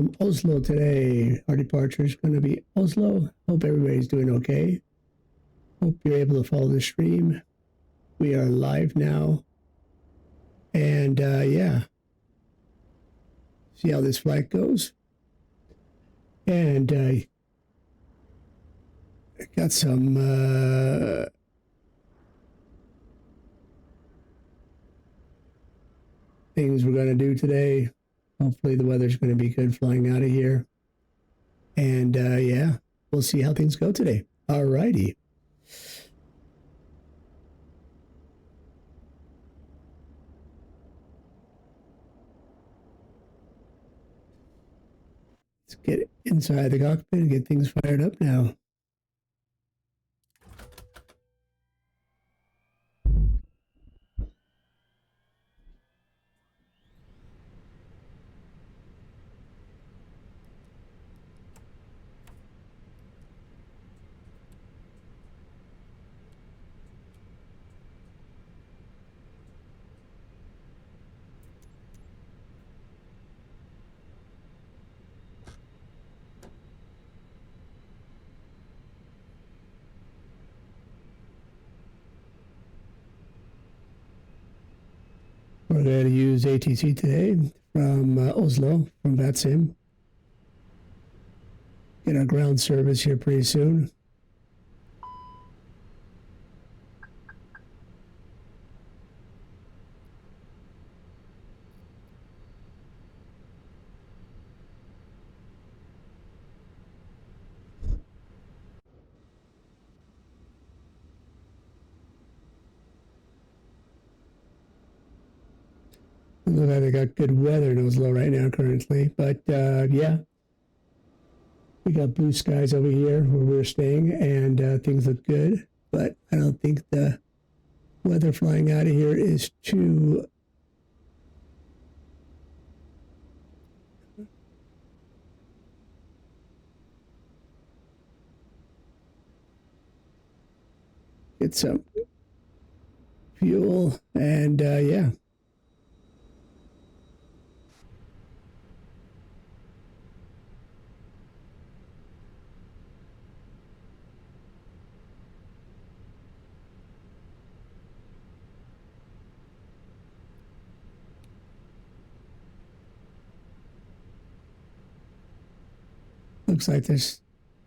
from Oslo today. Our departure is going to be Oslo. Hope everybody's doing okay. Hope you're able to follow the stream. We are live now. And yeah, see how this flight goes. And I got some things we're going to do today. Hopefully the weather's going to be good flying out of here. And yeah, we'll see how things go today. All righty. Let's get inside the cockpit and get things fired up now. We're going to use ATC today from Oslo, from Vatsim. Get our ground service here pretty soon. Look like they got good weather in Oslo right now currently, but yeah, we got blue skies over here where we're staying, and things look good, but I don't think the weather flying out of here is too get some fuel, and yeah. Looks like they're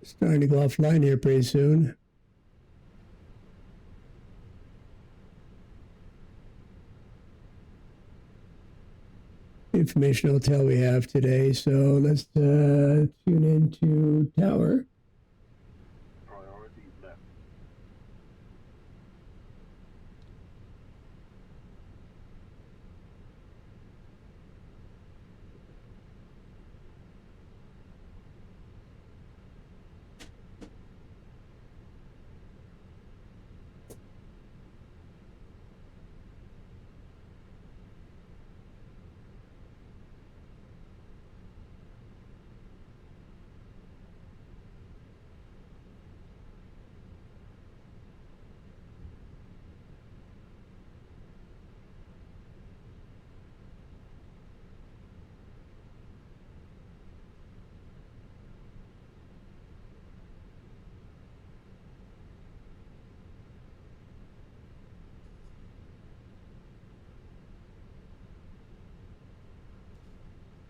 starting to go offline here pretty soon. Information hotel we have today, so let's tune into tower. Priority left.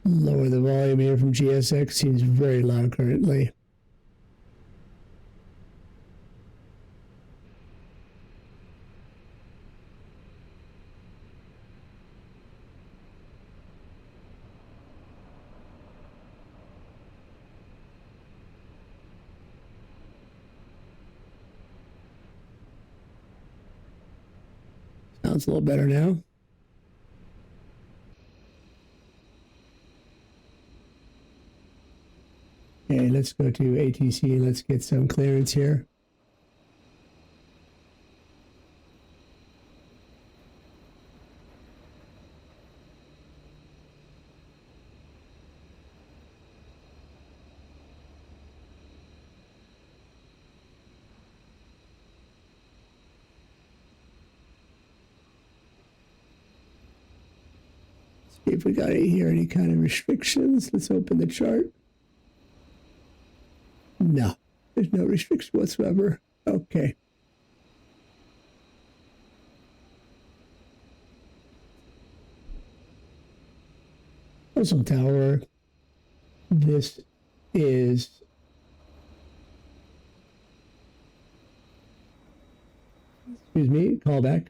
Lower the volume here from GSX, seems very loud currently. Sounds a little better now. Okay, let's go to ATC and let's get some clearance here. See if we got any kind of restrictions. Let's open the chart. No, there's no restriction whatsoever. Okay. Oslo Tower. This is excuse me, callback.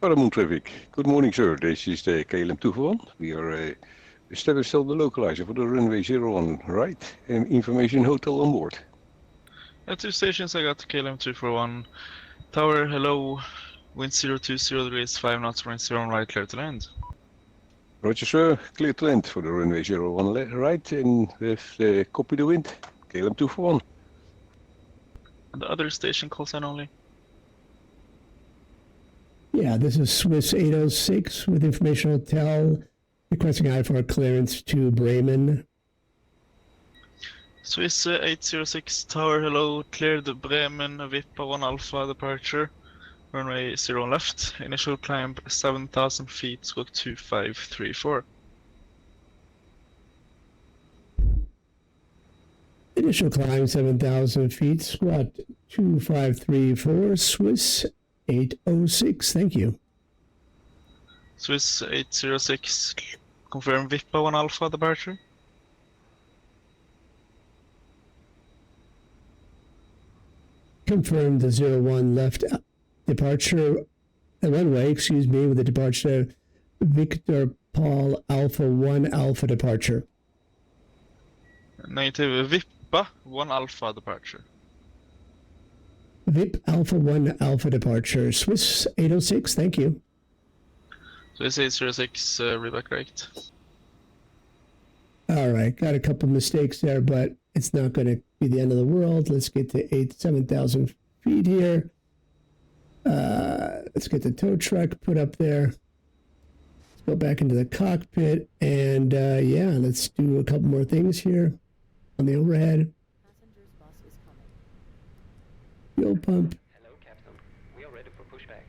Moon traffic. Good morning, sir. This is the KLM 241. We are established on the localizer for the runway 01, right? And information hotel on board. At 2 stations, I got KLM 241. Tower, hello. Wind 020 degrees, 5 knots, range 0 right, clear to land. Roger, sir. Clear to land for the runway 01 right, and with copy the wind. KLM 241. And the other station call sign only. Yeah, this is Swiss 806 with information hotel requesting IFR clearance to Bremen. Swiss 806 Tower, hello. Cleared Bremen, Vippa 1 Alpha departure. Runway 0 left. Initial climb 7,000 feet, squawk 2534. Initial climb 7,000 feet, squat 2534, Swiss 806. Thank you. Swiss 806, confirm Vippa 1 Alpha departure. Confirm the 01 left departure, runway, excuse me, with the departure Victor Paul Alpha 1 Alpha departure. Negative Vippa 1 Alpha departure. VIP Alpha 1 Alpha departure, Swiss 806. Thank you. Swiss 806, reback right. All right, got a couple mistakes there, but it's not going to be the end of the world. Let's get to 7,000 feet here. Let's get the tow truck put up there. Let's go back into the cockpit, and yeah, let's do a couple more things here on the overhead. Passenger's bus is coming. Fuel pump. Hello, Captain. We are ready for pushback.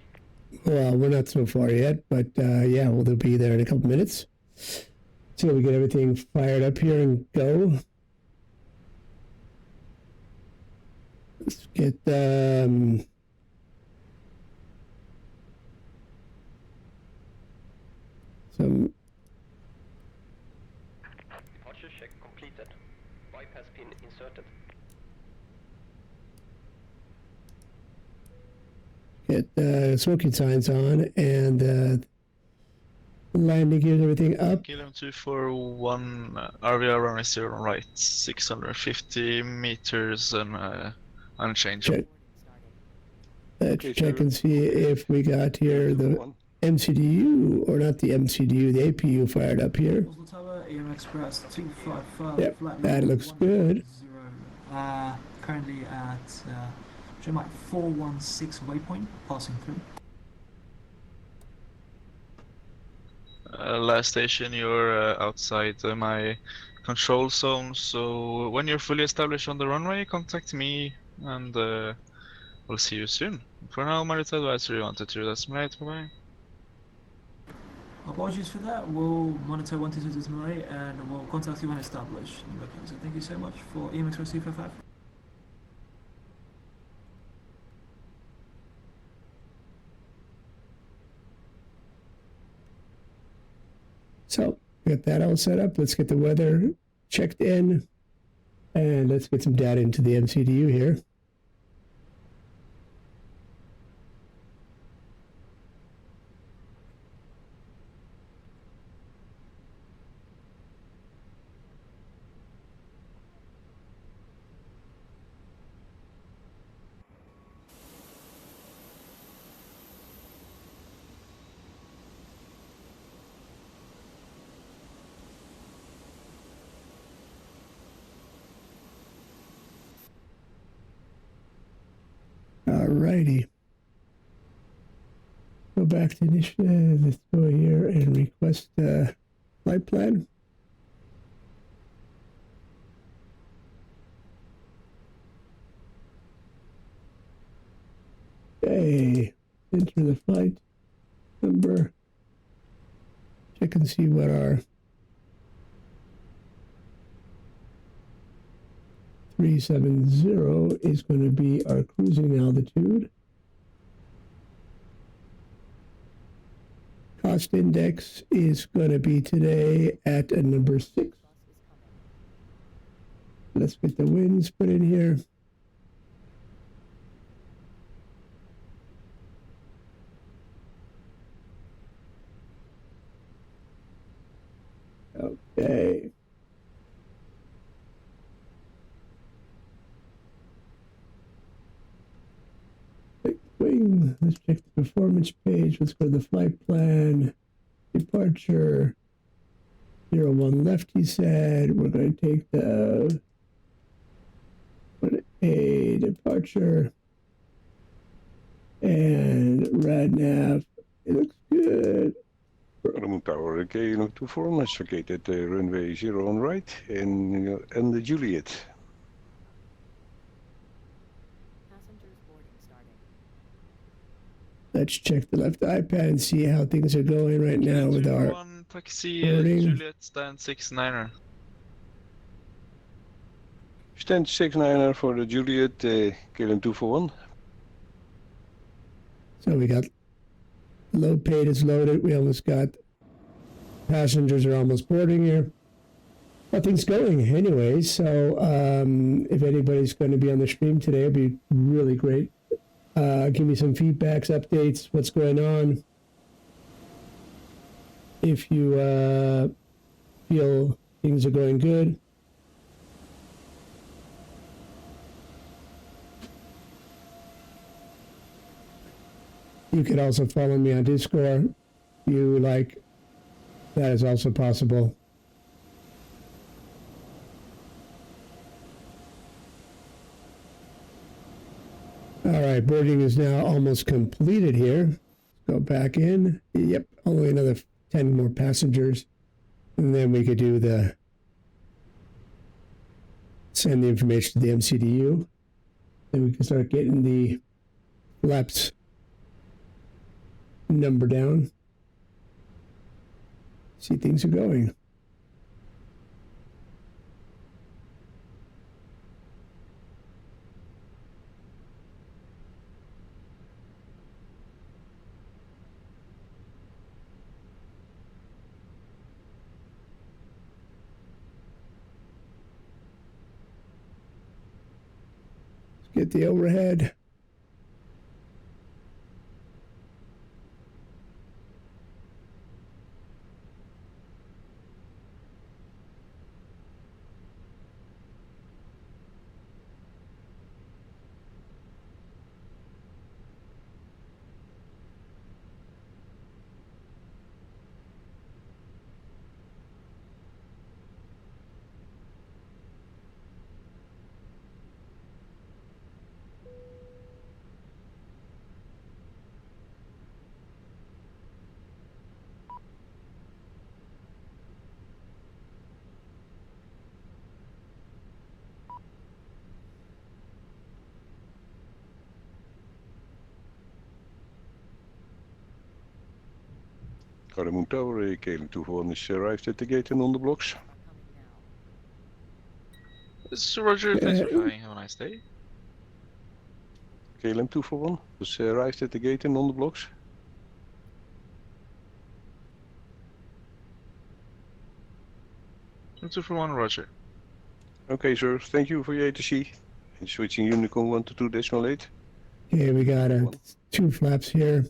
Well, we're not so far yet, but yeah, well, they'll be there in a couple minutes. So we get everything fired up here and go. Let's get some. Departure check completed. Bypass pin inserted. Get smoking signs on and landing gears, everything up. KLM 241, RVR runway 0 right, 650 meters and unchanged. Check. Let's Okay, check sir. and see if we got here the 241. MCDU, or not the MCDU, the APU fired up here. Oslo Tower, EM Express 255, Yep, flight that level looks good. 110. Currently at Gemini 416 waypoint, passing through. Last station, you're outside my control zone, so when you're fully established on the runway, contact me and we'll see you soon. For now, my route advisory 122, that's my right, bye-bye. Apologies for that. We'll monitor 122 tonight and we'll contact you when established. So thank you so much for EM Express 255. So we got that all set up. Let's get the weather checked in, and let's get some data into the MCDU here. Alrighty. Go back to initiative. Let's go here and request a flight plan. Okay, enter the flight number. Check and see what our 370 is going to be our cruising altitude. Cost index is going to be today at a number 6. Bus is coming. Let's get the winds put in here. Okay. Wing. Let's check the performance page. Let's go to the flight plan. Departure. 01 left, he said. We're going to take the 1A departure. And RadNav. It looks good. Paramount Tower, KLM 24 is located runway 0 on right and the Juliet. Passengers boarding starting. Let's check the left iPad and see how things are going right now with our 1 taxi boarding. Juliet stand 69er. Stand 69er for the Juliet, KLM 241. So we got load paid is loaded. We almost got passengers are almost boarding here. Nothing's going anyway. So if anybody's going to be on the stream today, it'd be really great. Give me some feedbacks, updates, what's going on. If you feel things are going good. You could also follow me on Discord. If you like, that is also possible. All right, boarding is now almost completed here. Let's go back in. Yep, only another 10 more passengers. And then we could do the send the information to the MCDU. Then we can start getting the flaps number down. See things are going. Let's get the overhead. Paramount Tower, KLM 241 is arrived at the gate and on the blocks. Are coming now. So Roger, thanks for flying. Have a nice day. KLM 241 has arrived at the gate and on the blocks. From 241, Roger. Okay, sir. Thank you for your ATC. And switching Unicorn 1 to 2.8. Okay, we got 2 flaps here.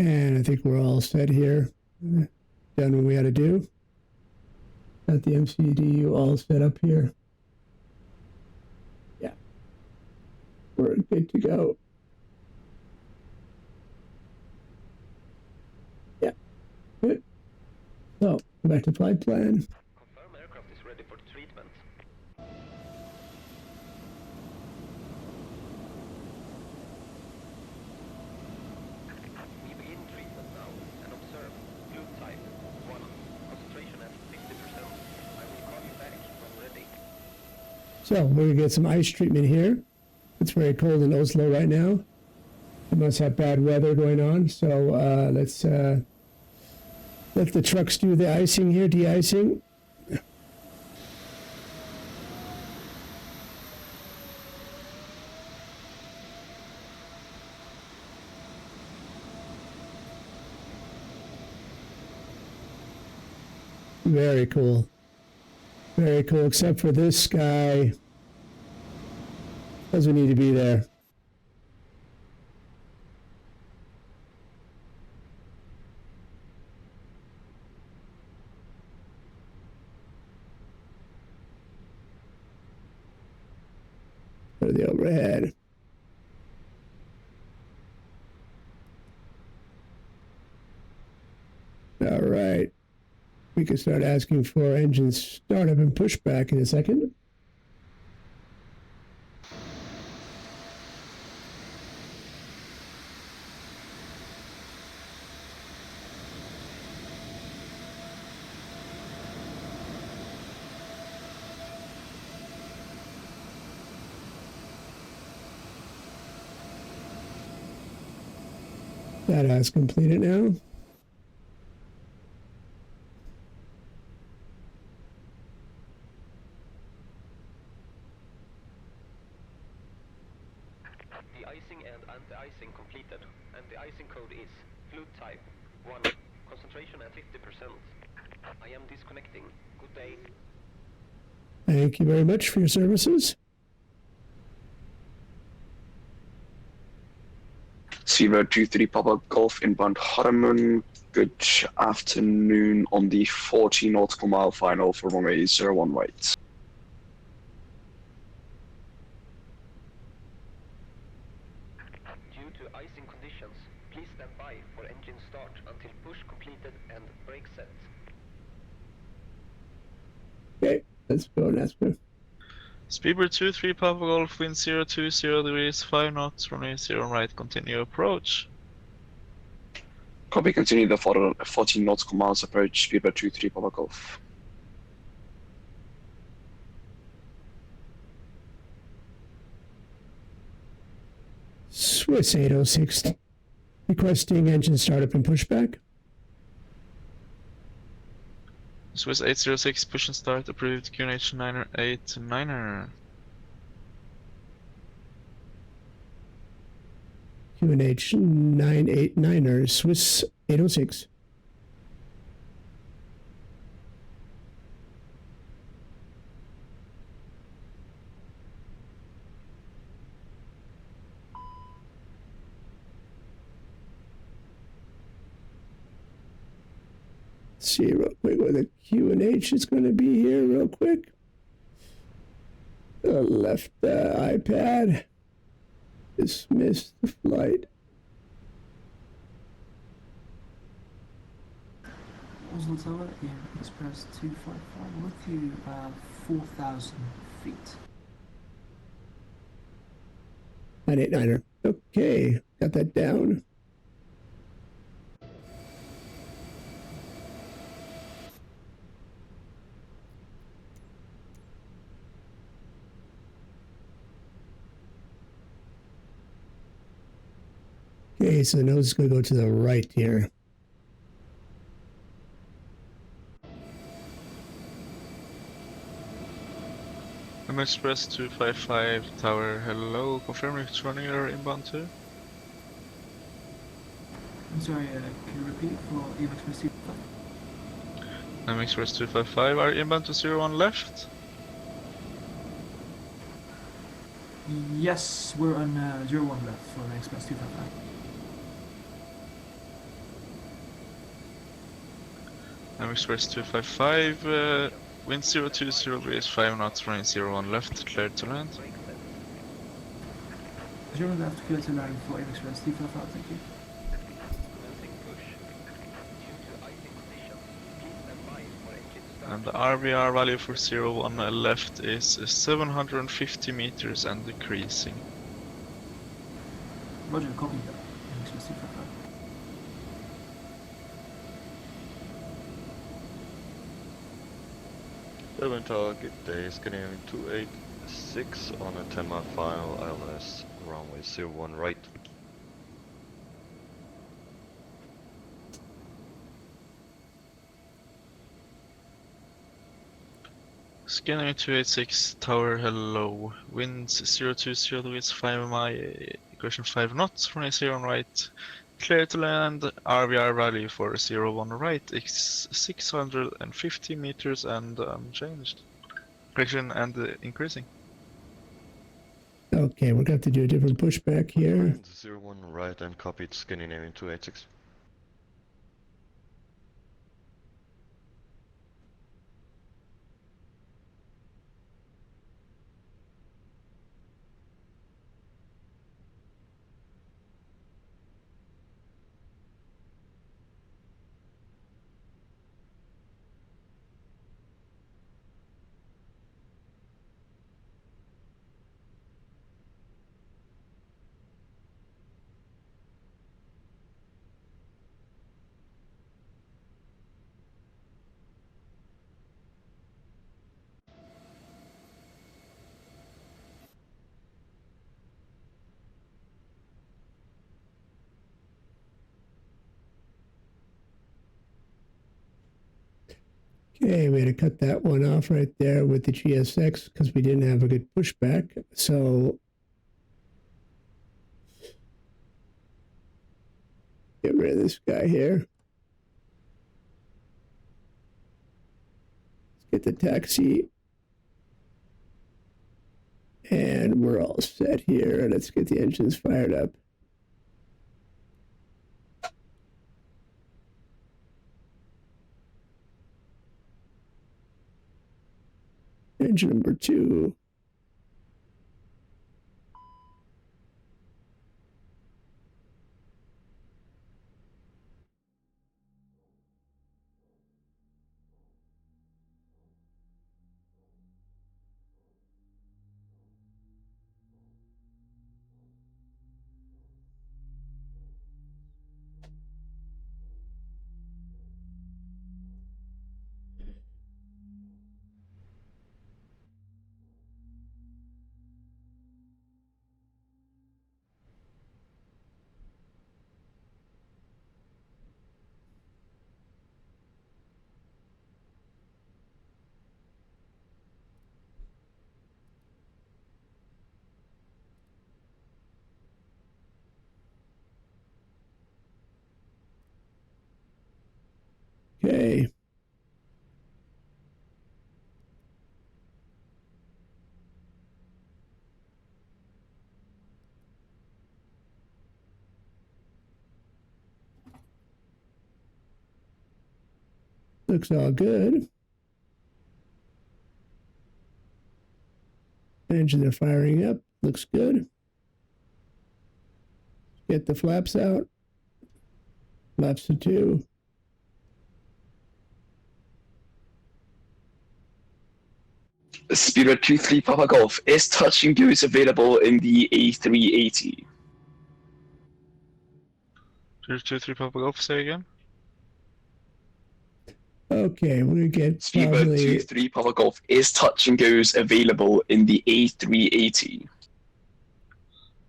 And I think we're all set here. Done what we had to do. Got the MCDU all set up here. Yeah. We're good to go. Yeah. Good. So, go back to flight plan. Confirm aircraft is ready for treatment. We begin treatment now and observe fluid type 1. Concentration at 50%. I will call you back when ready. So, we're going to get some ice treatment here. It's very cold in Oslo right now. We must have bad weather going on, so let's let the trucks do the icing here, de-icing. Very cool. Very cool, except for this guy. Doesn't need to be there. For the overhead. All right. We can start asking for engine startup and pushback in a second. That has completed now. The icing and anti-icing completed, and the icing code is fluid type 1, concentration at 50%. I am disconnecting. Good day. Thank you very much for your services. Zero 23 Papa Golf inbound Harmon. Good afternoon on the 40 nautical mile final for runway 01 right. Due to icing conditions, please stand by for engine start until push completed and brake set. Okay, let's go, Nesper. Speedbird 23 Papa Golf, wind 020 degrees, 5 knots, runway 0 right, continue approach. Copy, continue the 14 nautical miles approach, Speedbird 23 Papa Golf. Swiss 806 requesting engine startup and pushback. Swiss 806, push and start, approved, QNH 989er. QNH 989er, Swiss 806. See real quick where the QNH is going to be here real quick. Left the iPad. Dismiss the flight. Oslo Tower in Express 255 with you 4,000 feet. 989er. Okay, got that down. Okay, so the nose is going to go to the right here. Express 255 Tower, hello, confirm which running you're inbound to? I'm sorry, can you repeat for EM Express 255? Express 255, are you inbound to 01 left? Yes, we're on 01 left for Express 255. Express 255, wind 020 degrees, 5 knots, running 01 left, cleared to land. 0 left, clear to land for EM Express 255, thank you. Commencing push. Due to icing conditions, please stand by for engine start. And the RVR value for 01 left is 750 meters and decreasing. Roger, copy that. EM Express 255. Seven target day, scanning 286 on a 10-mile final, ILS runway 01 right. Scanning 286, tower, hello. Winds 020 degrees 5 mi, equation 5 knots, runway 0 on right. Clear to land, RVR value for 01 right, x 650 meters and unchanged. Correction and increasing. Okay, we're going to have to do a different pushback here. Find 01 right and copied Scandinavian 286. Okay, we had to cut that one off right there with the GSX because we didn't have a good pushback. So get rid of this guy here. Let's get the taxi. And we're all set here. Let's get the engines fired up. Engine number 2. Okay. Looks all good. Engines are firing up. Looks good. Get the flaps out. Flaps to 2. Spirit 23 Papa Golf is touch and go is available in the A380. 323 Papa Golf, say again. Okay, we're going to get Spirit probably 23 Papa Golf is touch and goes available in the A380.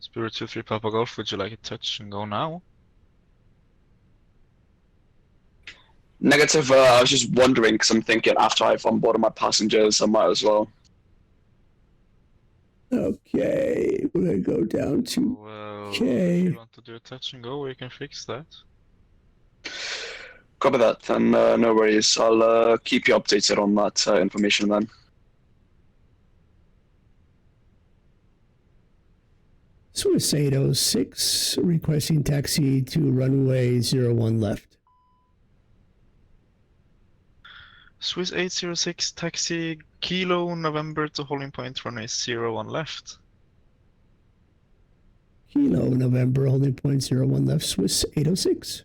Spirit 23 Papa Golf, would you like a touch and go now? Negative, I was just wondering because I'm thinking after I've onboarded my passengers, I might as well. Okay, we're going to go down to Well, Okay. if you want to do a touch and go, we can fix that. Copy that, and no worries. I'll keep you updated on that information then. Swiss 806 requesting taxi to runway 01 left. Swiss 806 taxi Kilo November to holding point runway 01 left. Kilo November holding point 01 left, Swiss 806.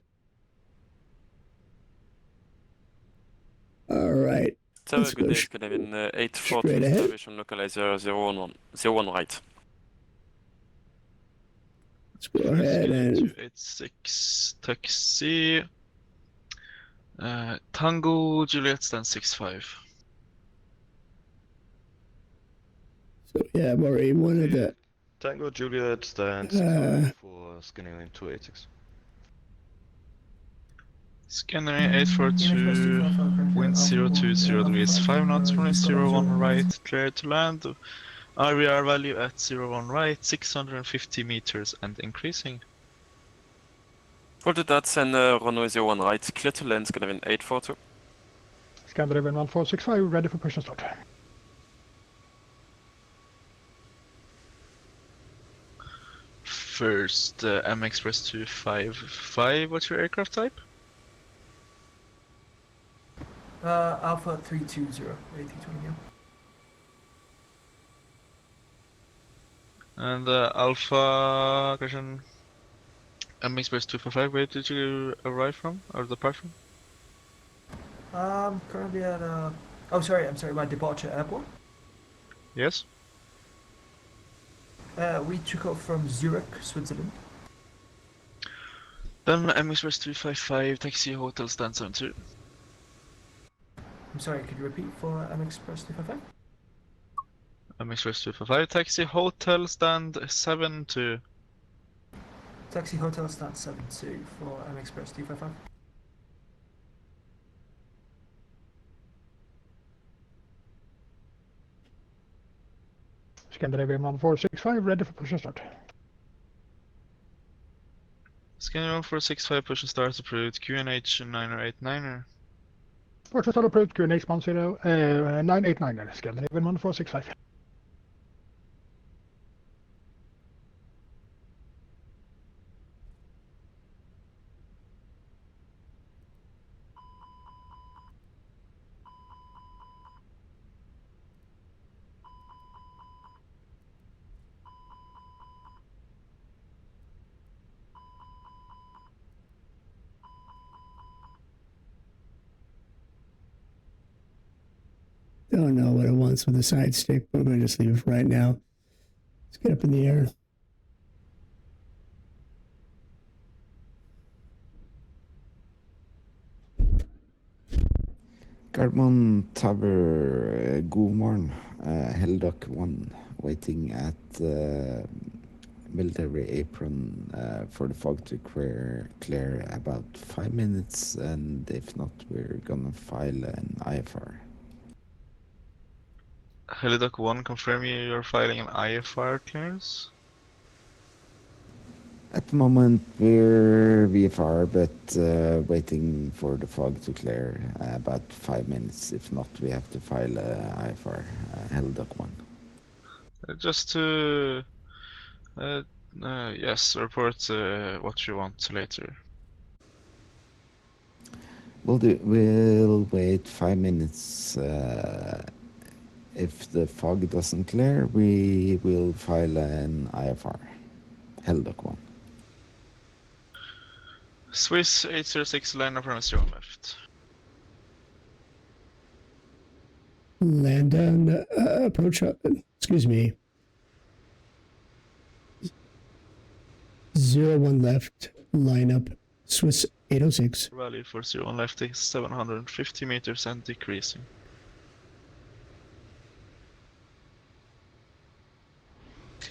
All right. Tower, Let's good go day, straight Scandinavian 840, ahead. observation localizer 01 right. Let's go ahead and 286 taxi. Tango Juliet stand 65. so yeah, I've already one of the Tango Juliet stands Uh, for Scandinavian 286. Scanner EMX press 842, 255 currently wind at Alpha 020 1, degrees, Alpha 5 knots, runway East Island 01 01 right, clear to land. RVR value at 01 right, 650 meters and increasing. Roger that, and runway 01 right, clear to land, Scandinavian 842. Scandinavian 1465, ready for push and start. First, MX press 255, what's your aircraft type? Alpha 320, AT20, yeah. And Alpha, question, MX press 255, where did you arrive from, or depart from? Currently at, oh sorry, I'm sorry, my departure airport. Yes? We took off from Zurich, Switzerland. Then MX press 255, taxi hotel stand 72. I'm sorry, could you repeat for MX Press 255? MX press 255, taxi hotel stand 72. Taxi Hotel Stand 72 for MX Press 255. Scandinavian 1465, ready for push and start. Scanner 1465, push and start approved, QNH 9089er. Push and start approved, QNH 989, Scandinavian 1465. Don't know what it wants with the side stick, but we're going to just leave it for right now. Let's get up in the air. Gardermoen Tower, god morgen. Heldock 1, waiting at military apron for the fog to clear about 5 minutes, and if not, we're gonna file an IFR. Helidoc 1, confirm you're filing an IFR clearance? At the moment, we're VFR, but waiting for the fog to clear about 5 minutes. If not, we have to file a IFR, Heldoc 1. Just to, yes, report what you want later. We'll wait 5 minutes. If the fog doesn't clear, we will file an IFR, Heldoc 1. Swiss 806, line up runway 0 left. Land on approach, excuse me. 01 left, line up, Swiss 806. Value for 01 left is 750 meters and decreasing.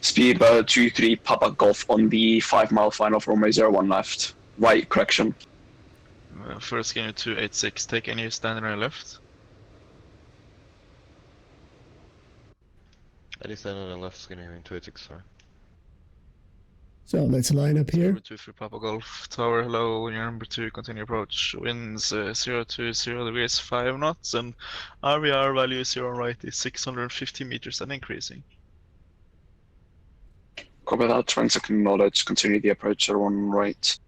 Speed 23 Papa Golf on the 5 mile final for runway 01 left. Right, correction. First scanner 286, take any standing right left. Any stand on the left, Scandinavian 286, sorry. So let's line up here. 23 Papa Golf, tower hello, number 2, continue approach. Winds 020 degrees, 5 knots, and RVR value 0 right is 650 meters and increasing. Copy that, 20-second knowledge, continue the approach 01 right.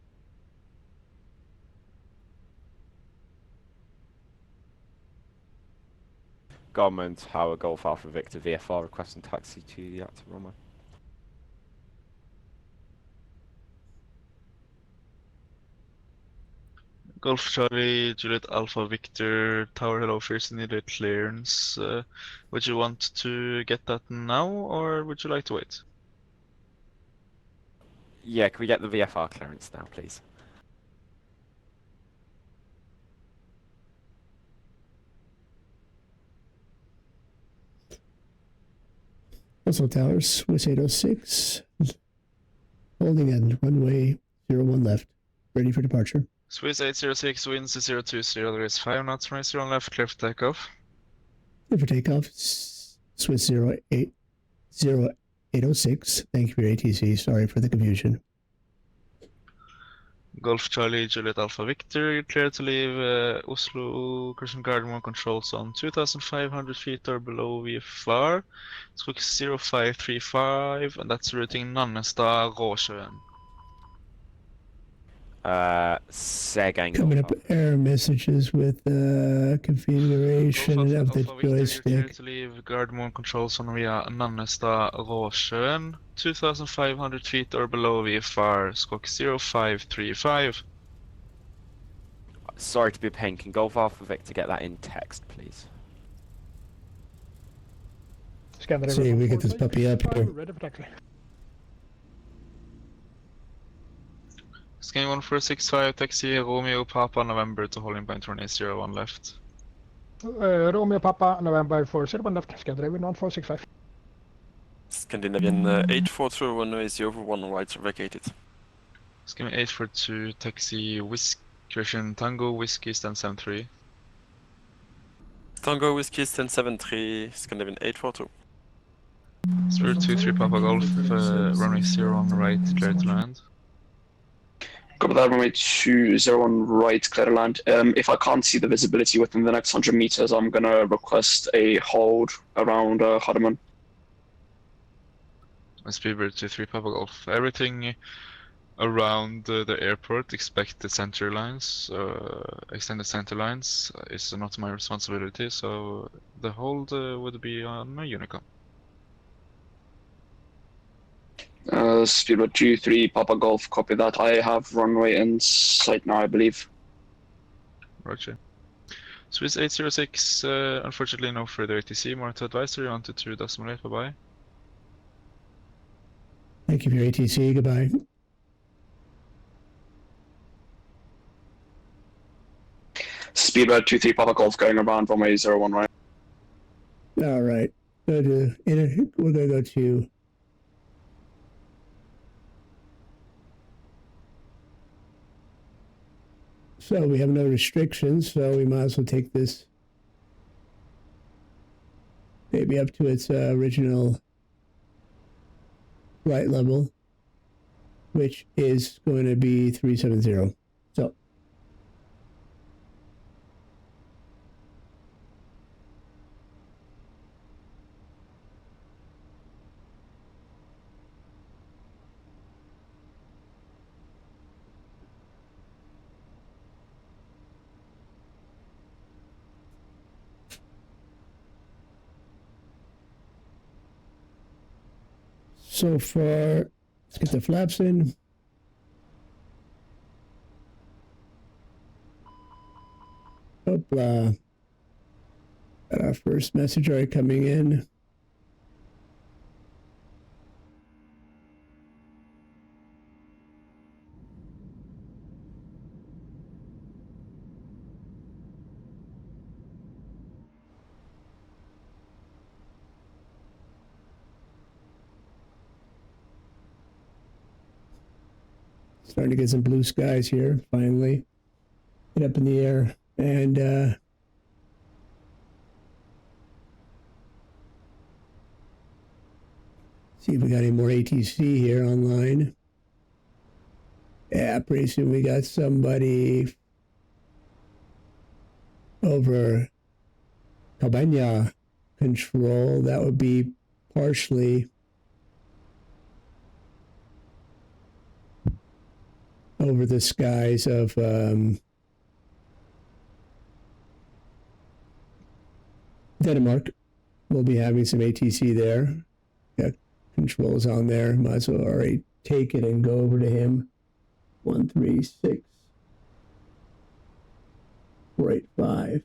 Gardermoen Tower Golf Alpha Victor VFR requesting taxi to the active runway. Golf Charlie, Juliet Alpha Victor, tower hello, first needed clearance. Would you want to get that now, or would you like to wait? Yeah, can we get the VFR clearance now, please? Russell Towers, Swiss 806, holding at runway 01 left, ready for departure. Swiss 806, winds 020, there is 5 knots, runway 0 on left, clear for takeoff. Clear for takeoff. Swiss 0806. Thank you for your ATC. Sorry for the confusion. Golf Charlie, Juliet Alpha Victor, clear to leave Oslo, cruising Gardermoen controls on 2,500 feet or below VFR. Squawk 0535, and that's routing Nannestad, Råsjøen. Say again. Coming Golf up error messages with configuration Golf of the Alpha Victor, you're clear joystick. to leave Gardermoen controls on via Nannestad, Råsjøen. 2,500 feet or below VFR. Squawk 0535. Sorry to be a pain. Can Golf Alpha Victor get that in text, please? Scandinavian See, we 146, get this puppy up here. ready for taxi. Scan 1465, taxi Romeo Papa November to holding point runway 01 left. Romeo Papa, November for 01 left, Scandinavian 1465. Scandinavian 842, runway 01 right, vacated. Scan 842, taxi Christian Tango Whiskey stand 73. Tango Whiskey 1073, Scandinavian 842. 023 Papa Golf, runway 01 right, clear to land. Copy that, runway 201 right, clear to land. If I can't see the visibility within the next 100 meters, I'm gonna request a hold around Hardeman. Speedbird 23 Papa Golf. Everything around the airport, expect the center lines, extended center lines is not my responsibility, so the hold would be on my Unicom. Speedbird 23 Papa Golf, copy that. I have runway in sight now, I believe. Roger. Swiss 806, unfortunately no further ATC, more to advisory on to 2.8, bye-bye. Thank you for your ATC. Goodbye. Speedbird 23 Papa Golf going around runway 01 right. All right. We're gonna go to so we have no restrictions, so we might as well take this maybe up to its original flight level, which is going to be 370. So so far, let's get the flaps in. Hoopla. Got our first message already coming in. Starting to get some blue skies here, finally. Get up in the air and see if we got any more ATC here online. Yeah, pretty soon we got somebody over Cabana control. That would be partially over the skies of Denmark. We'll be having some ATC there. Got controls on there. Might as well already take it and go over to him. 136 485.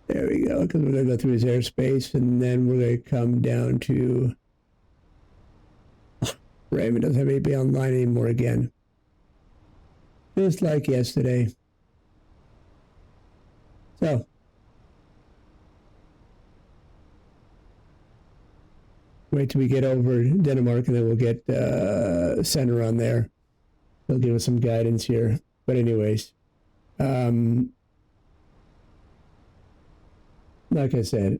There we go, because we're going to go through his airspace, and then we're going to come down to Raymond doesn't have anybody online anymore again. Just like yesterday. So, Wait till we get over Denmark, and then we'll get Center on there. He'll give us some guidance here. But anyways, like I said,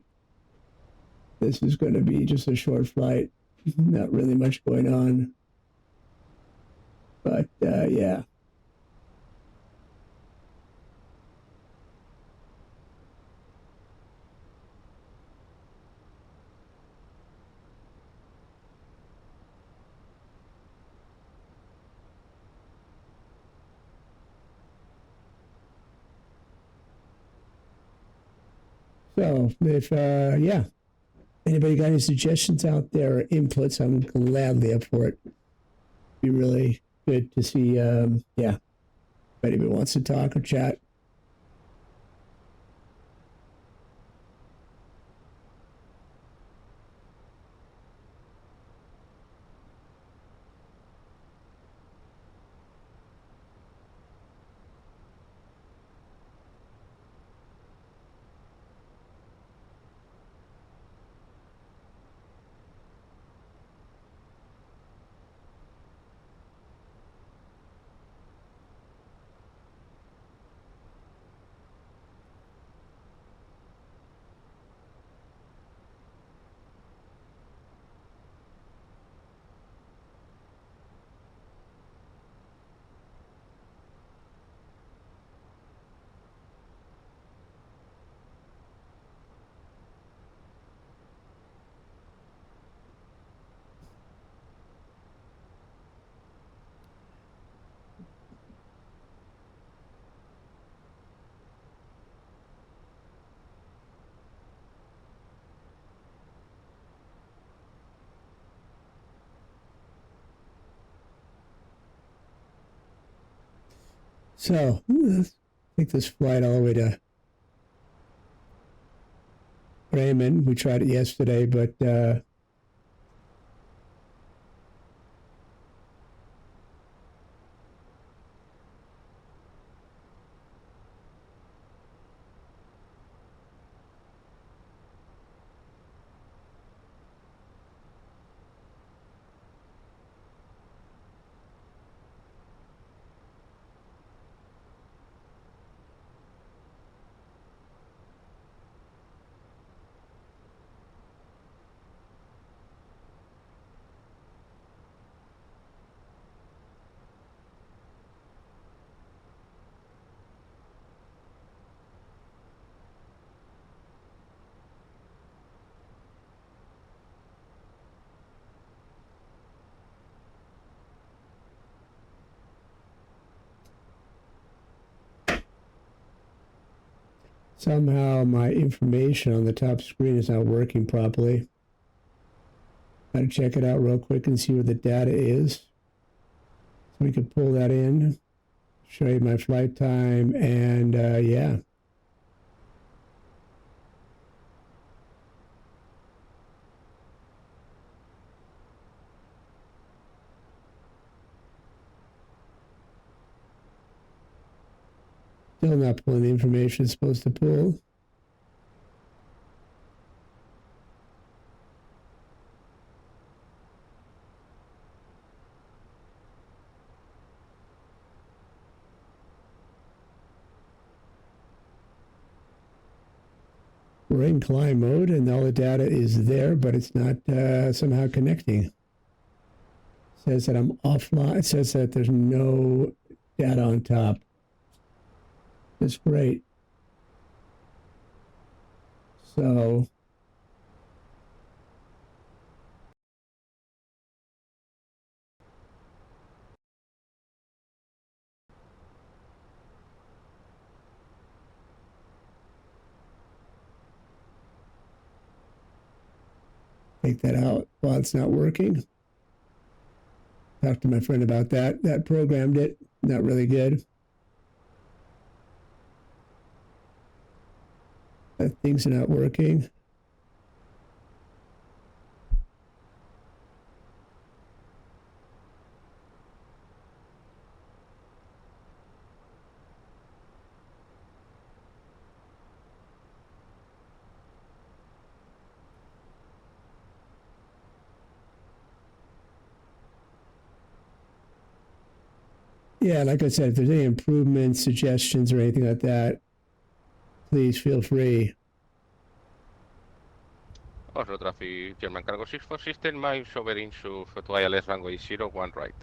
this is going to be just a short flight. Not really much going on. But yeah. So if yeah, anybody got any suggestions out there or inputs, I'm gladly up for it. Be really good to see yeah, if anybody wants to talk or chat. So let's take this flight all the way to Bremen. We tried it yesterday, but somehow my information on the top screen is not working properly. Gotta check it out real quick and see where the data is. So we could pull that in, show you my flight time, and yeah. Still not pulling the information it's supposed to pull. We're in climb mode and all the data is there, but it's not somehow connecting. It says that I'm offline. It says that there's no data on top. That's great. So take that out while it's not working. Talked to my friend about that. That programmed it. Not really good. Things are not working. Yeah, like I said, if there's any improvements, suggestions, or anything like that, please feel free. Oslo traffic, German cargo 64 system, miles over into wireless runway 01 right.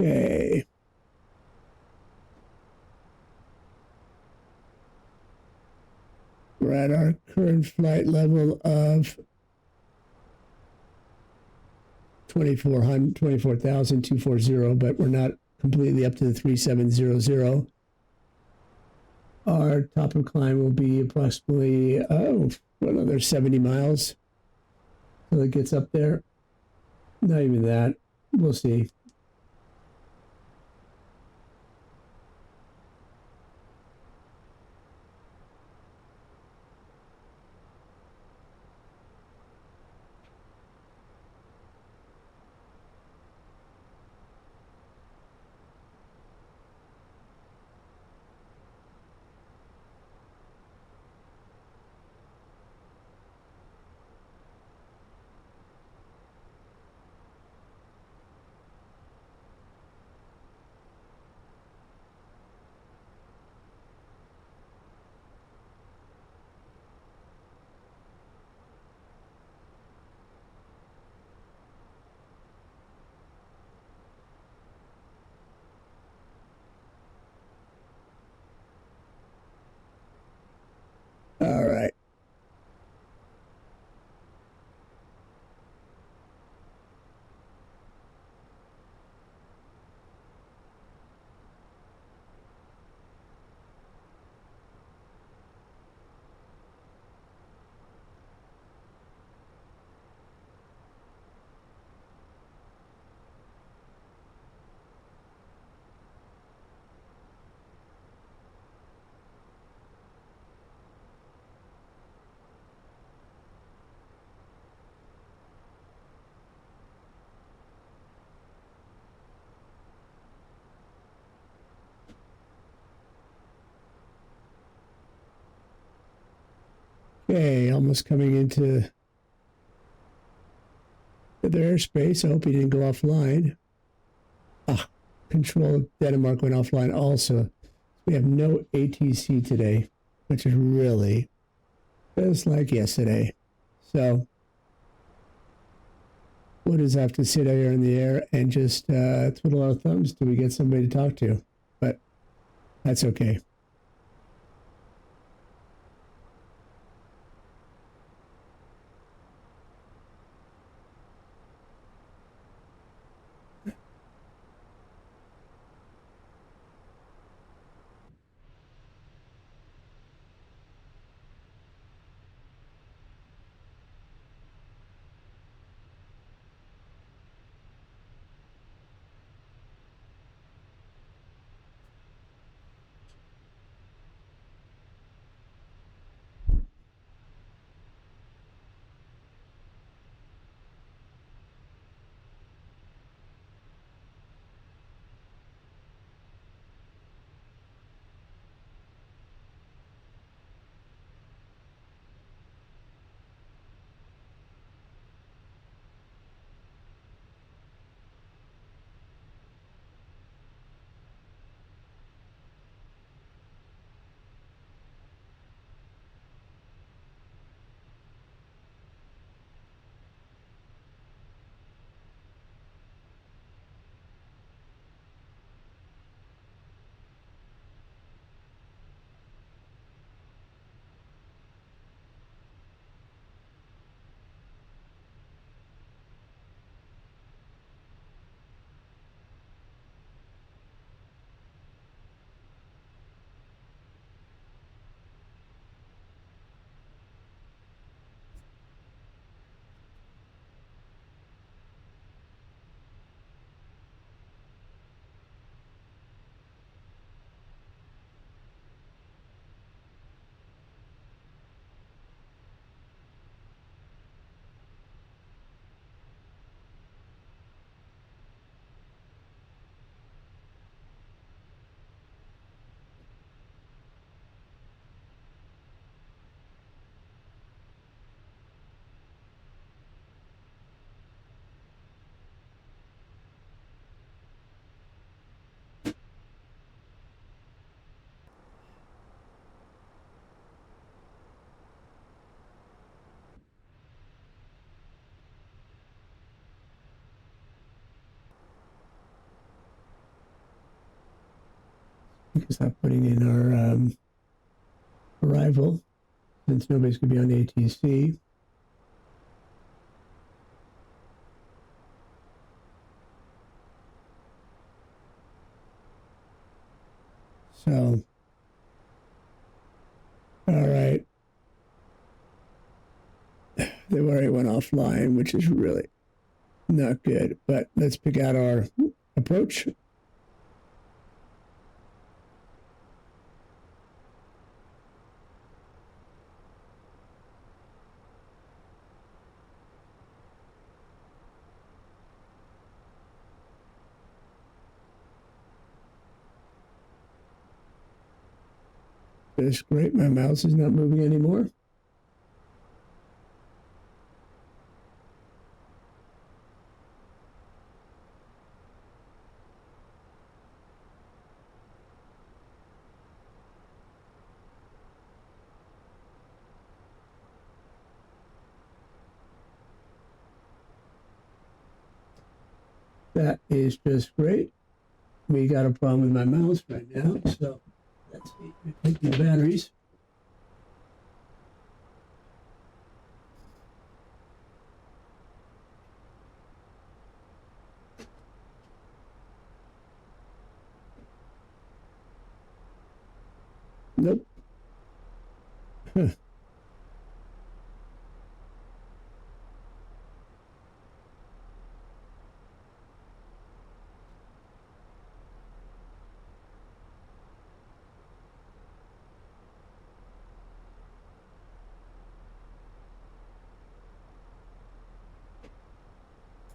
Okay. We're at our current flight level of 24,240, but we're not completely up to the 3700. Our top of climb will be approximately, another 70 miles till it gets up there. Not even that. We'll see. All right. Okay, almost coming into the airspace. I hope he didn't go offline. Control Denmark went offline also. We have no ATC today, which is really just like yesterday. So we'll just have to sit out here in the air and just twiddle our thumbs till we get somebody to talk to. But that's okay. We can stop putting in our arrival since nobody's going to be on ATC. So, all right. They already went offline, which is really not good. But let's pick out our approach. That's great. My mouse is not moving anymore. That is just great. We got a problem with my mouse right now, so let's see. Take the batteries. Nope. Huh.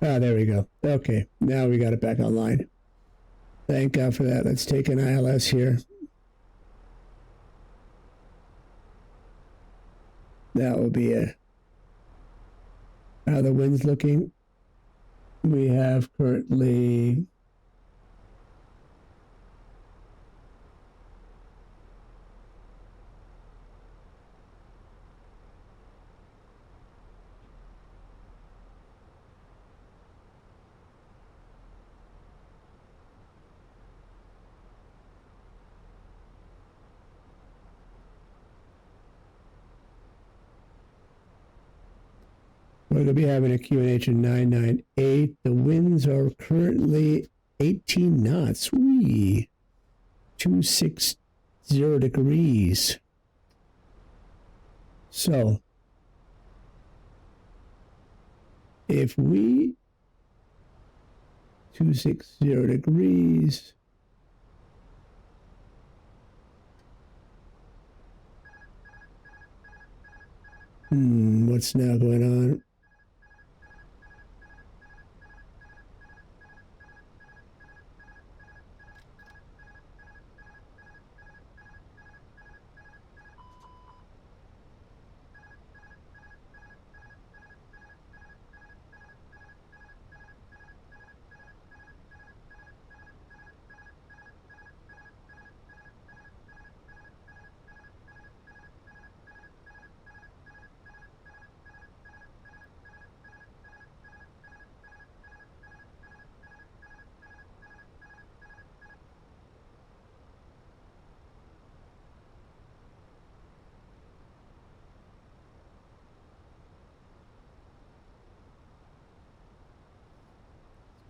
Ah, there we go. Okay, now we got it back online. Thank God for that. Let's take an ILS here. That will be it. How the wind's looking. We have currently we're going to be having a QNH in 998. The winds are currently 18 knots. Whee! 260 degrees. So, if we 260 degrees, what's now going on?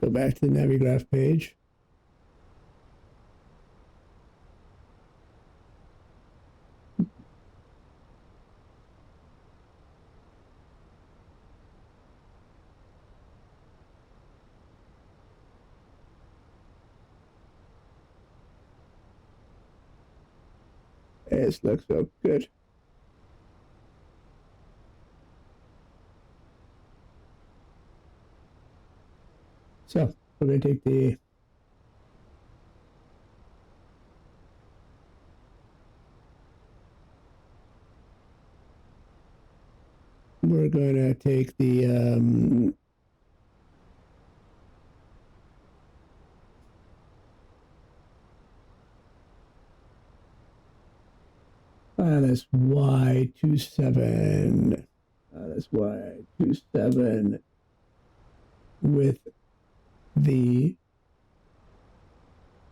Go back to the Navigraph page. This looks so good. So we're going to take the that's Y27. That's Y27 with the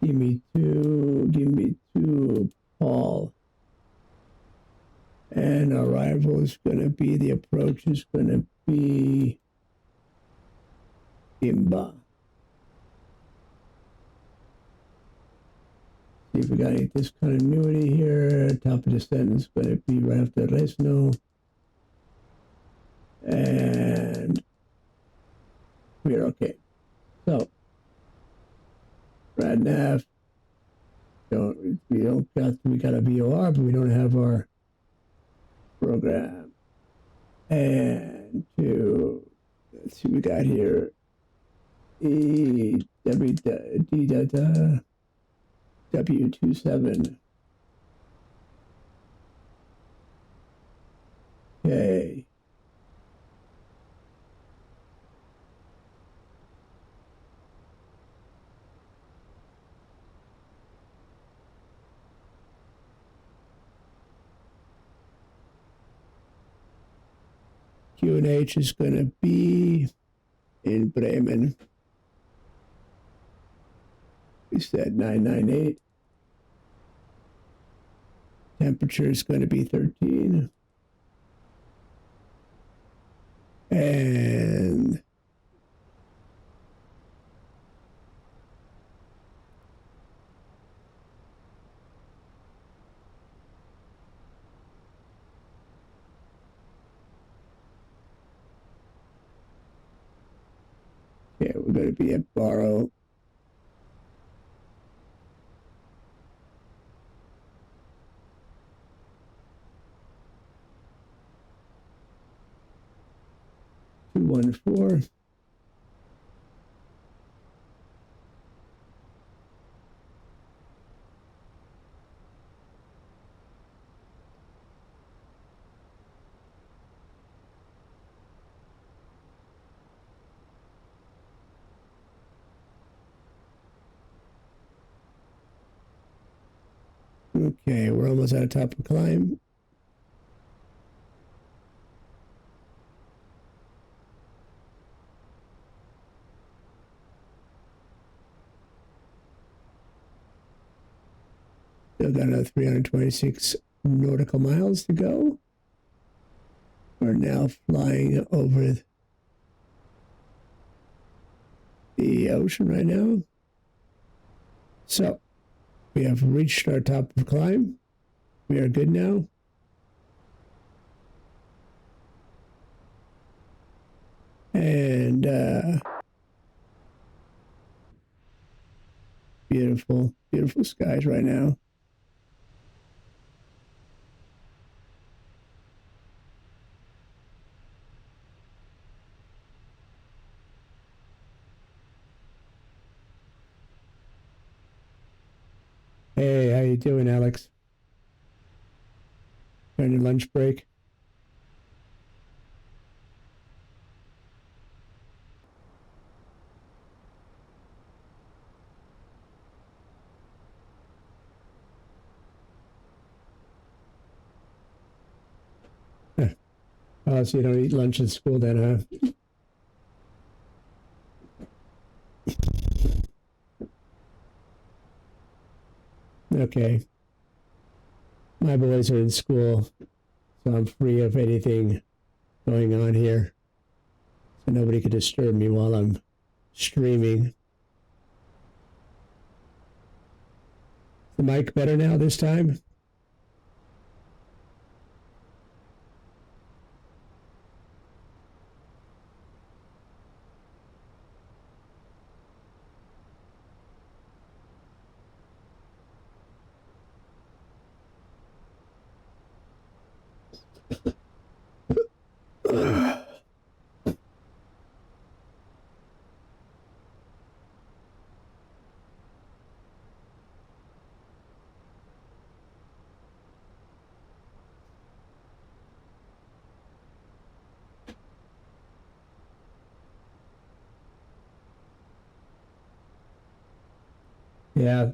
Give me two, Paul. And arrival is going to be, the approach is going to be Imba. See if we got any discontinuity here. Top of the sentence is going to be right after Resno. And we're okay. So, Radnav, we got a VOR, but we don't have our program. And let's see what we got here. W27. Okay. QNH is going to be in Bremen. We said 998. Temperature is going to be 13. And yeah, we're going to be at Barrow. Two 1-4. Okay, we're almost at the top of climb. Still got another 326 nautical miles to go. We're now flying over the ocean right now. So, we have reached our top of climb. We are good now. And beautiful, beautiful skies right now. Hey, how you doing, Alex? On your lunch break? Oh, so you don't eat lunch at school then, huh? Okay. My boys are in school, so I'm free of anything going on here. So nobody could disturb me while I'm streaming. Is the mic better now this time? Yeah.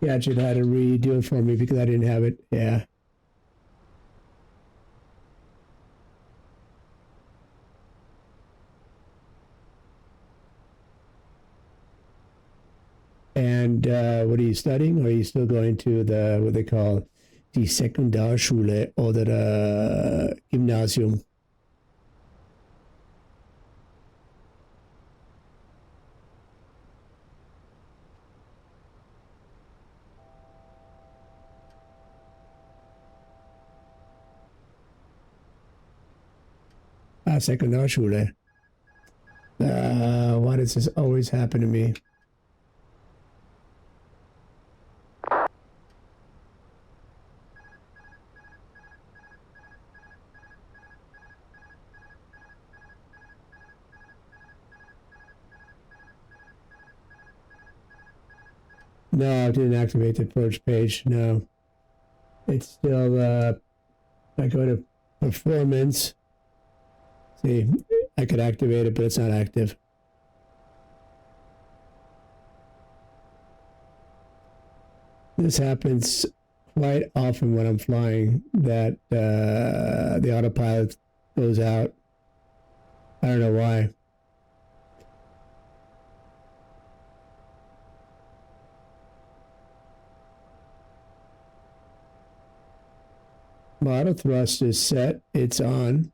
Gadget had to redo it for me because I didn't have it. Yeah. And what are you studying? Or are you still going to the, what they call, die Sekundarschule oder Gymnasium? Sekundarschule. Why does this always happen to me? No, I didn't activate the approach page. No. It's still, I go to performance. See, I could activate it, but it's not active. This happens quite often when I'm flying, that the autopilot goes out. I don't know why. My auto thrust is set. It's on.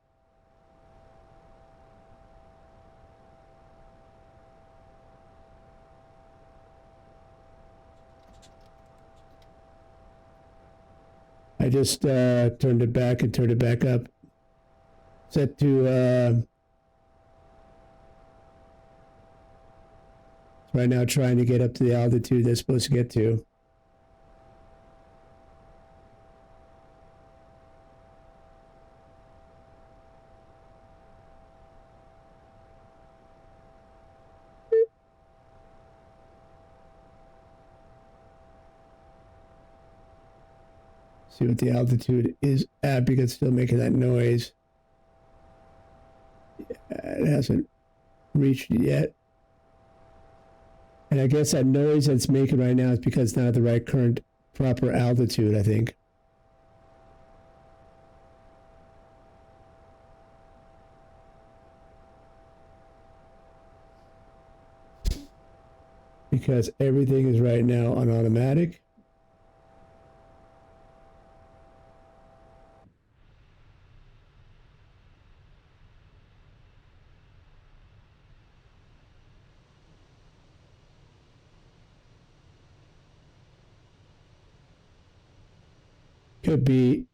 I just turned it back and turned it back up. Set to right now trying to get up to the altitude they're supposed to get to. See what the altitude is at, because it's still making that noise. It hasn't reached it yet. And I guess that noise that's making right now is because it's not at the right current proper altitude, I think. Because everything is right now on automatic. Could be,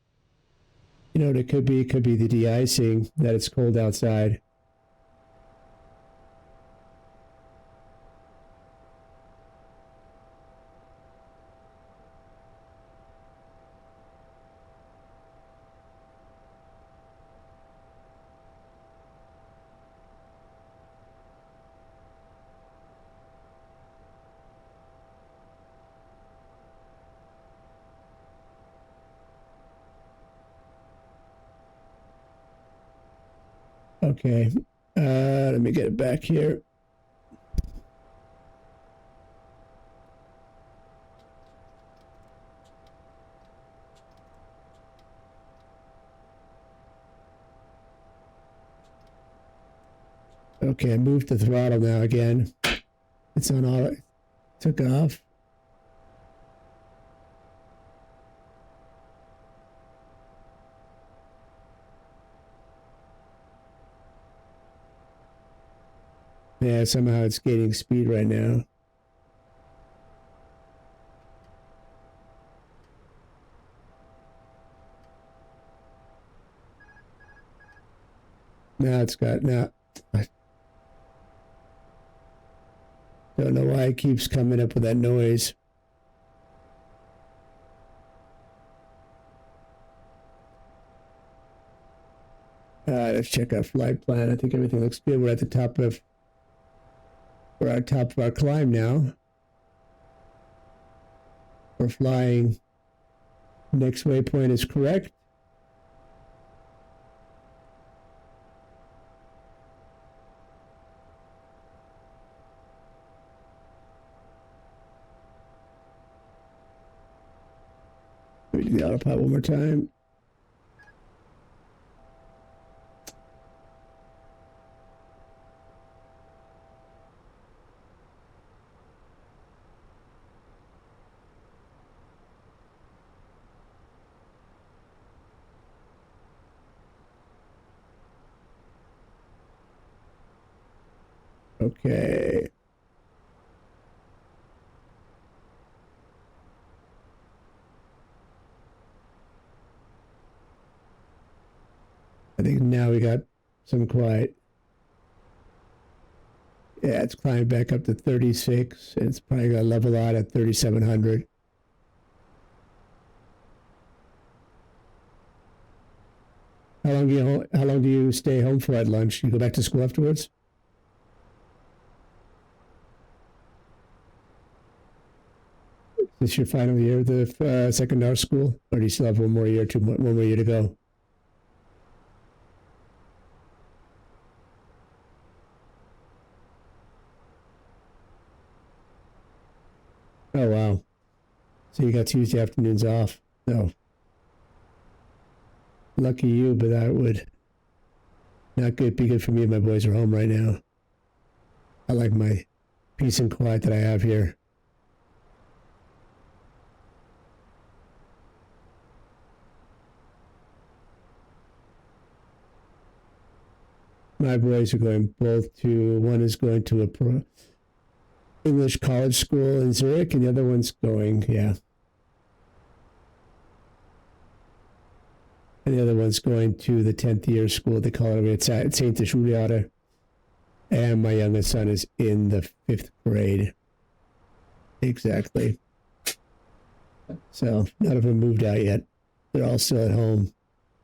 you know, it could be the de-icing, that it's cold outside. Okay, let me get it back here. Okay, I moved the throttle now again. It's on auto. Took off. Yeah, somehow it's gaining speed right now. Now it's got, now, I don't know why it keeps coming up with that noise. Let's check our flight plan. I think everything looks good. We're at the top of, we're at the top of our climb now. We're flying. Next waypoint is correct. Let me do the autopilot one more time. Okay. I think now we got some quiet. Yeah, it's climbed back up to 36. And it's probably going to level out at 3,700. How long do you stay home for at lunch? You go back to school afterwards? Is this your final year of the secondary school, or do you still have one more year to go? Oh wow! So you got Tuesday afternoons off? No. Lucky you, but that would not be good for me if my boys are home right now. I like my peace and quiet that I have here. My boys are going both to, one is going to a English college school in Zurich, and the other one's going, and the other one's going to the 10th year school. They call it, it's at St. Schuljahre. And my youngest son is in the 5th grade. Exactly. So none of them moved out yet. They're all still at home,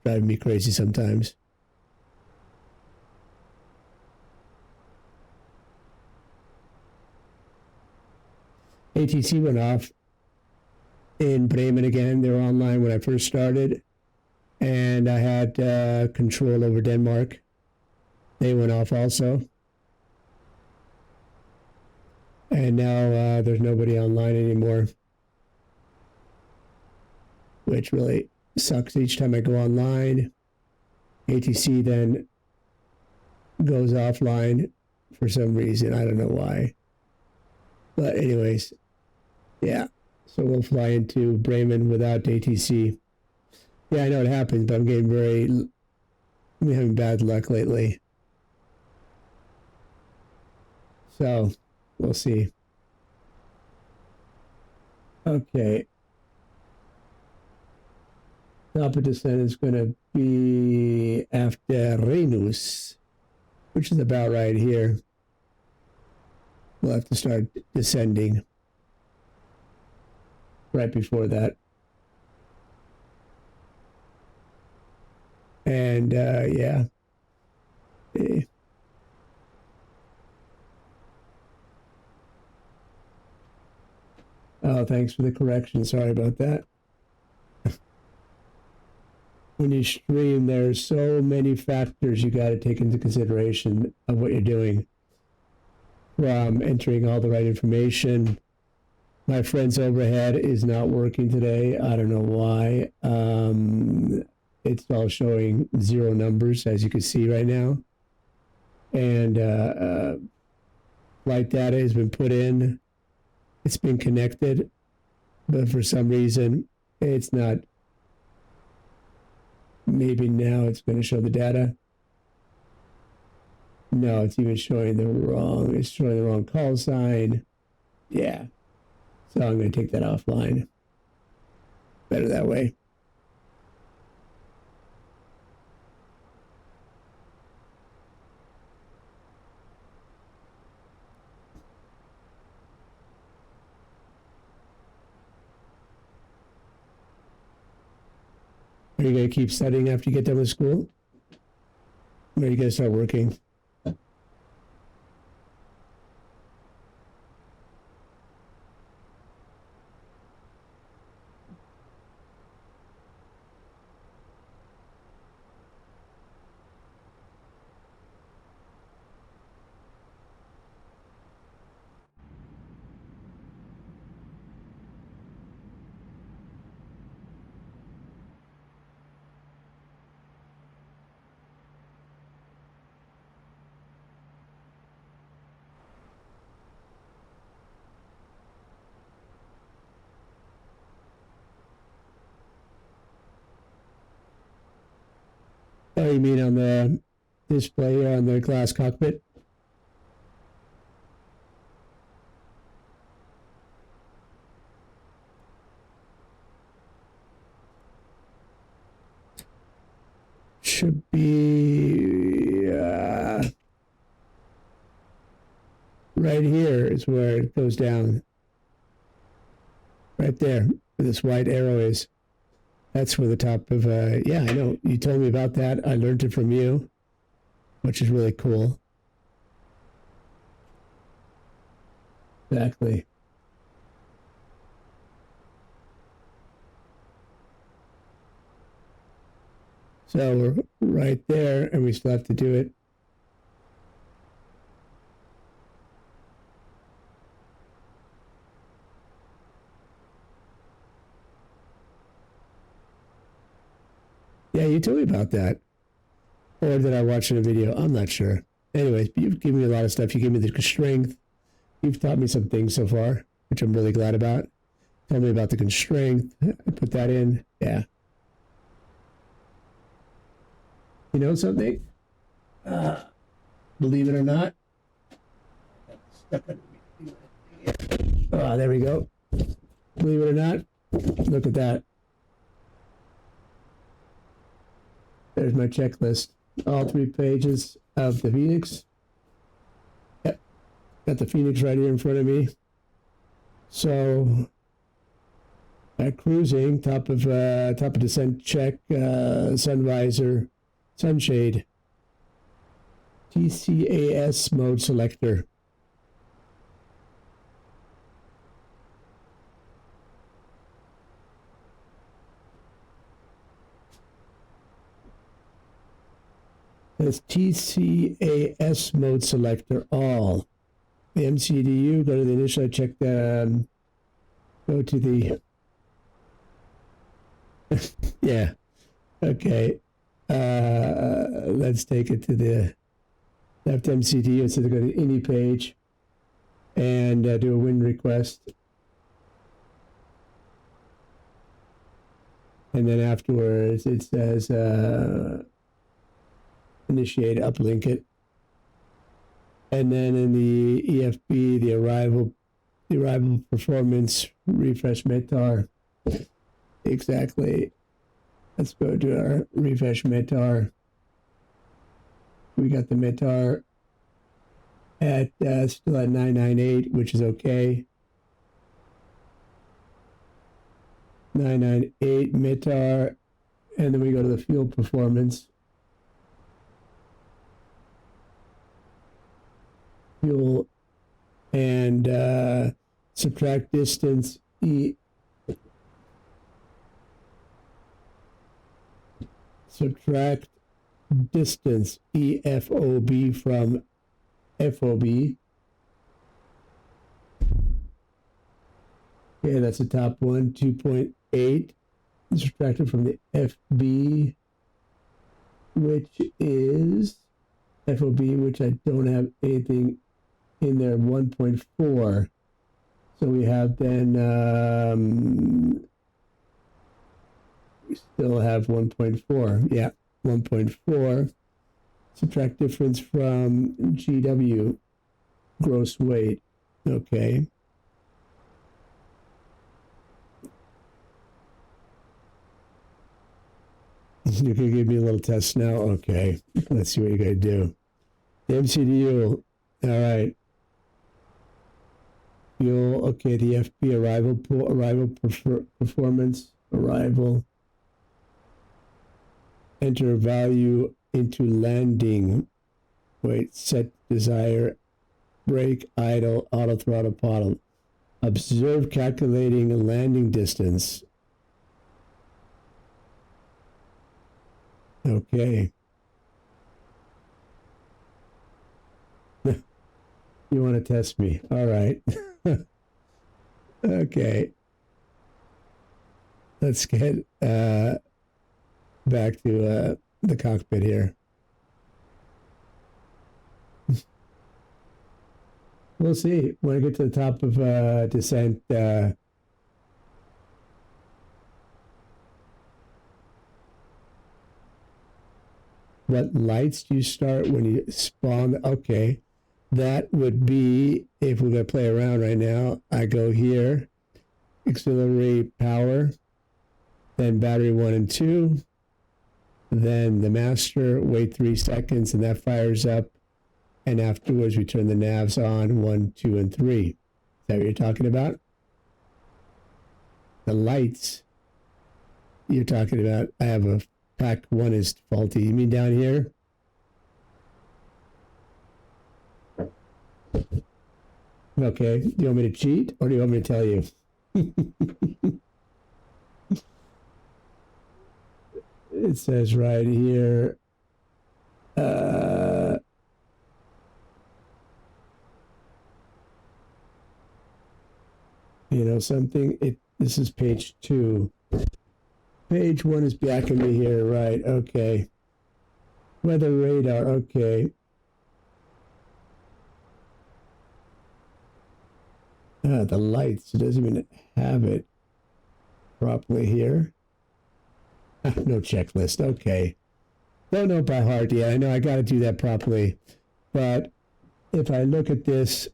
driving me crazy sometimes. ATC went off in Bremen again. They were online when I first started. And I had control over Denmark. They went off also. And now there's nobody online anymore, which really sucks. Each time I go online, ATC then goes offline for some reason. I don't know why. But anyways, yeah. So we'll fly into Bremen without ATC. Yeah, I know it happens, but I'm having bad luck lately. So, we'll see. Okay. Top of descent is going to be after Renus, which is about right here. We'll have to start descending right before that. And yeah. Oh, thanks for the correction. Sorry about that. When you stream, there's so many factors you got to take into consideration of what you're doing. From entering all the right information. My friend's overhead is not working today. I don't know why. It's all showing 0 numbers, as you can see right now. And flight data has been put in. It's been connected, but for some reason, it's not. Maybe now it's going to show the data. No, it's even showing it's showing the wrong call sign. Yeah. So I'm going to take that offline. Better that way. Are you going to keep studying after you get done with school? Or are you going to start working? Oh, you mean on the display on the glass cockpit? should be right here is where it goes down. Right there, where this white arrow is. That's where the top of, yeah, I know. You told me about that. I learned it from you, which is really cool. Exactly. So we're right there, and we still have to do it. Yeah, you told me about that. Or did I watch it in a video? I'm not sure. Anyways, you've given me a lot of stuff. You gave me the strength. You've taught me some things so far, which I'm really glad about. Tell me about the constraint. I put that in. Yeah. You know something? Believe it or not. There we go. Believe it or not, look at that. There's my checklist. All 3 pages of the Phoenix. Yep. Got the Phoenix right here in front of me. So, cruising, top of descent check, sun visor, sunshade, TCAS mode selector. It's TCAS mode selector all. The MCDU, go to the initial, check the, go to the, yeah, okay. Let's take it to the left MCDU, so to go to any page and do a win request. And then afterwards it says, initiate, uplink it. And then in the EFB, the arrival performance, refresh METAR. Exactly. Let's go to our refresh METAR. We got the METAR at still at 998, which is okay. 998 METAR, and then we go to the fuel performance. Fuel and subtract distance subtract distance EFOB from FOB. Okay, that's the top one, 2.8. Subtracted from the FB, which is FOB, which I don't have anything in there, 1.4. So we have then, we still have 1.4. Yeah, 1.4. Subtract difference from GW, gross weight. Okay. You can give me a little test now? Okay. Let's see what you're going to do. The MCDU. All right. Fuel. Okay. The FB arrival performance. Arrival. Enter value into landing. Wait. Set desire. Brake. Idle. Auto throttle. Throttle. Observe calculating landing distance. Okay. You want to test me? All right. Okay. Let's get back to the cockpit here. We'll see. When I get to the top of descent, what lights do you start when you spawn? Okay, that would be, if we're going to play around right now, I go here, auxiliary power, then battery 1 and 2, then the master, wait 3 seconds, and that fires up. And afterwards, we turn the navs on 1, 2, and 3. Is that what you're talking about? The lights you're talking about, I have a pack 1 is faulty. You mean down here? Okay, do you want me to cheat or do you want me to tell you? It says right here, you know something? This is page 2. Page 1 is backing me here, right? Okay. Weather radar, okay. The lights, it doesn't even have it properly here. No checklist, okay. Don't know by heart yet. I know I got to do that properly. But if I look at this,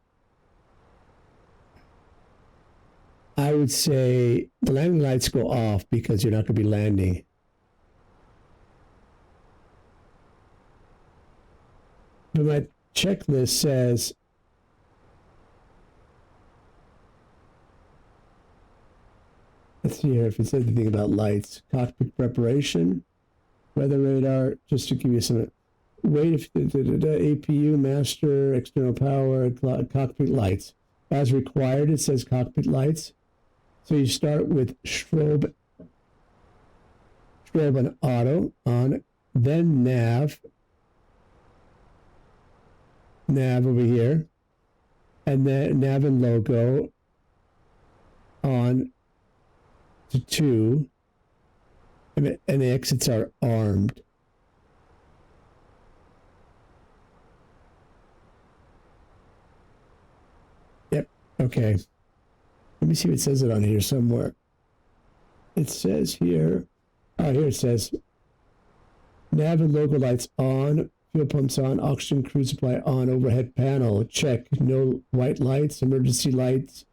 I would say the landing lights go off because you're not going to be landing. But my checklist says let's see here if it says anything about lights. Cockpit preparation, weather radar, just to give you some wait if APU, master, external power, cockpit lights. As required, it says cockpit lights. So you start with strobe and auto on, then nav over here, and then nav and logo on to 2, and the exits are armed. Yep, okay. Let me see if it says it on here somewhere. It says here, here it says, nav and logo lights on, fuel pumps on, oxygen cruise supply on, overhead panel, check, no white lights, emergency lights,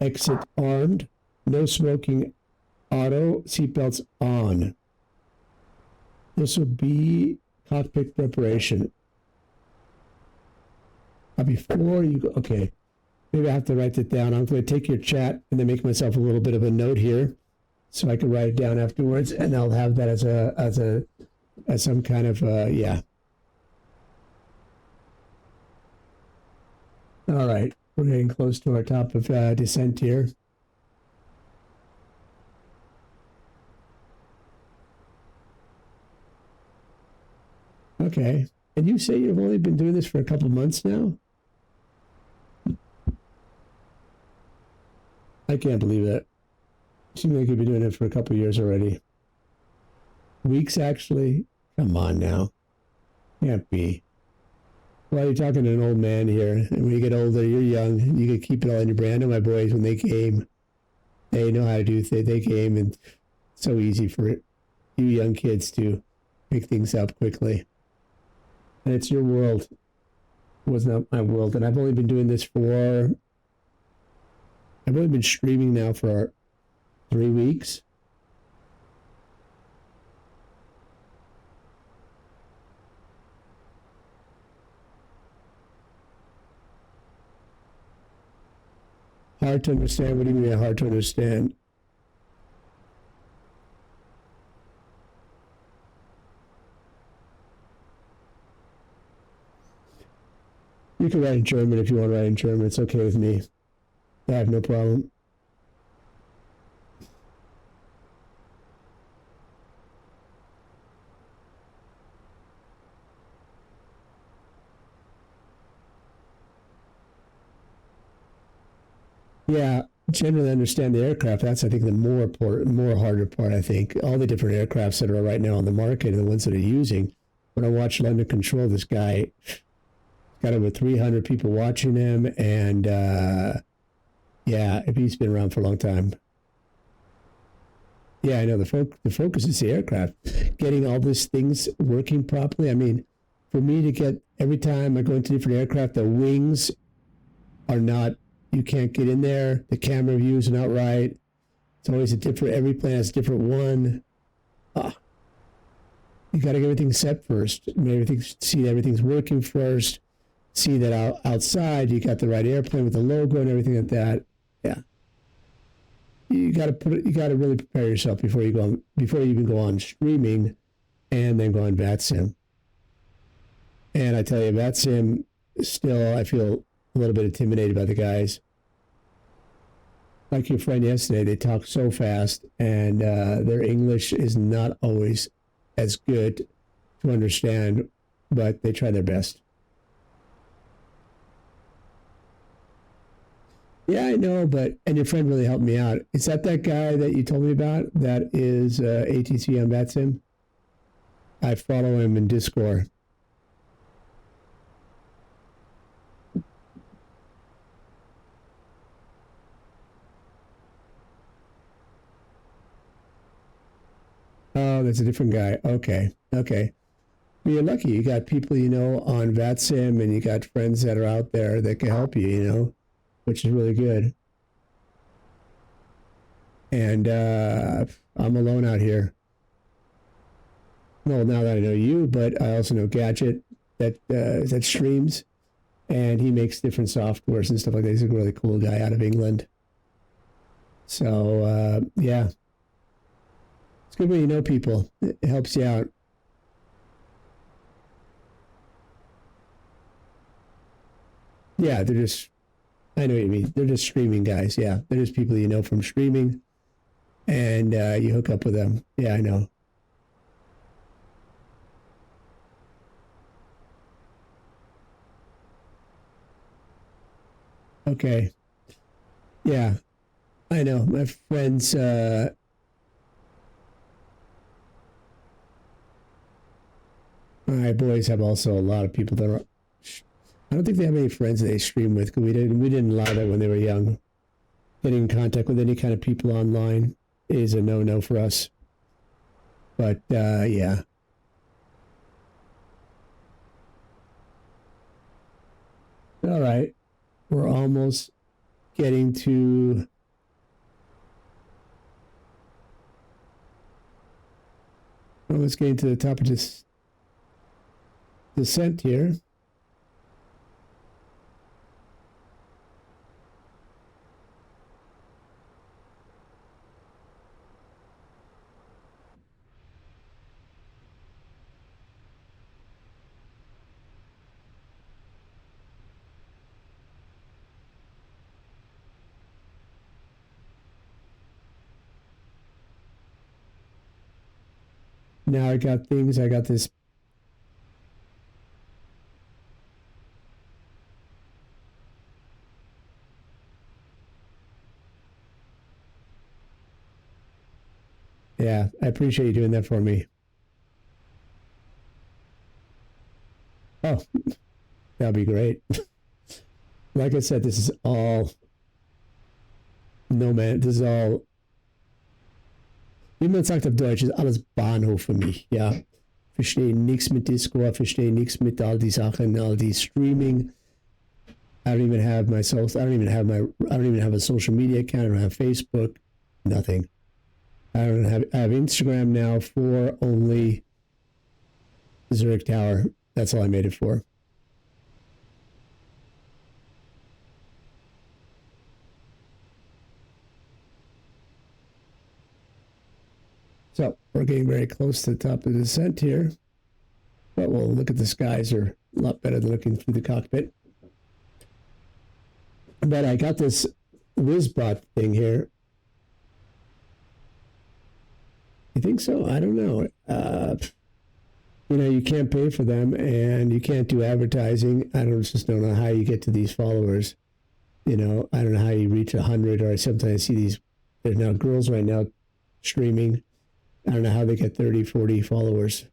exit armed, no smoking, auto, seatbelts on. This will be cockpit preparation. Before you go, okay. Maybe I have to write that down. I'm going to take your chat and then make myself a little bit of a note here, so I can write it down afterwards, and I'll have that as some kind of yeah. All right, we're getting close to our top of descent here. Okay, and you say you've only been doing this for a couple months now? I can't believe that. You seem like you've been doing it for a couple years already. Weeks, actually? Come on now. Can't be. Well, you're talking to an old man here, and when you get older, you're young. You can keep it all in your brain. I know my boys, when they game, they know how to do things. They game, and it's so easy for you young kids to pick things up quickly. And it's your world. It was not my world. And I've only been doing this for... I've only been streaming now for 3 weeks. Hard to understand? What do you mean hard to understand? You can write in German if you want to write in German. It's okay with me. I have no problem. Yeah, generally understand the aircraft. That's, I think, the more important, more harder part, I think. All the different aircrafts that are right now on the market and the ones that are using. When I watch London Control, this guy got over 300 people watching him, and yeah, he's been around for a long time. Yeah, I know the focus is the aircraft. Getting all these things working properly. I mean, for me to get, every time I go into different aircraft, the wings are not, you can't get in there. The camera views are not right. It's always a different, every plane has a different one. You got to get everything set first. See everything's working first. See that outside you got the right airplane with the logo and everything like that. Yeah. You got to really prepare yourself before you even go on streaming, and then go on Vatsim. And I tell you, Vatsim, still, I feel a little bit intimidated by the guys. Like your friend yesterday, they talk so fast, and their English is not always as good to understand, but they try their best. Yeah, I know, and your friend really helped me out. Is that guy that you told me about that is ATC on Vatsim? I follow him in Discord. Oh, that's a different guy. Okay. Well, you're lucky. You got people you know on Vatsim, and you got friends that are out there that can help you, which is really good. And I'm alone out here. Well, now that I know you, but I also know Gadget that streams, and he makes different softwares and stuff like that. He's a really cool guy out of England. So, yeah. It's good when you know people. It helps you out. Yeah, I know what you mean. They're just streaming guys. Yeah, they're just people you know from streaming, and you hook up with them. Yeah, I know. Okay. Yeah, I know. My friends, my boys have also a lot of people that are. I don't think they have any friends that they stream with, because we didn't allow that when they were young. Getting in contact with any kind of people online is a no-no for us. But yeah. All right, we're almost getting to. Almost getting to the top of this descent here. Now I got this. Yeah, I appreciate you doing that for me. Oh, that'd be great. Like I said, this is all. No, man, das ist all. Wie man sagt auf Deutsch, ist alles Bahnhof für mich, ja. Verstehe nichts mit Discord, verstehe nichts mit all die Sachen, all die Streaming. I don't even have a social media account. I don't have Facebook, nothing. I have Instagram now for only Zurich Tower. That's all I made it for. So we're getting very close to the top of the descent here. But we'll look at the skies are a lot better than looking through the cockpit. But I got this WizBot thing here. You think so? I don't know. You can't pay for them, and you can't do advertising. I just don't know how you get to these followers. I don't know how you reach 100, or sometimes I see there's now girls right now streaming. I don't know how they get 30, 40 followers.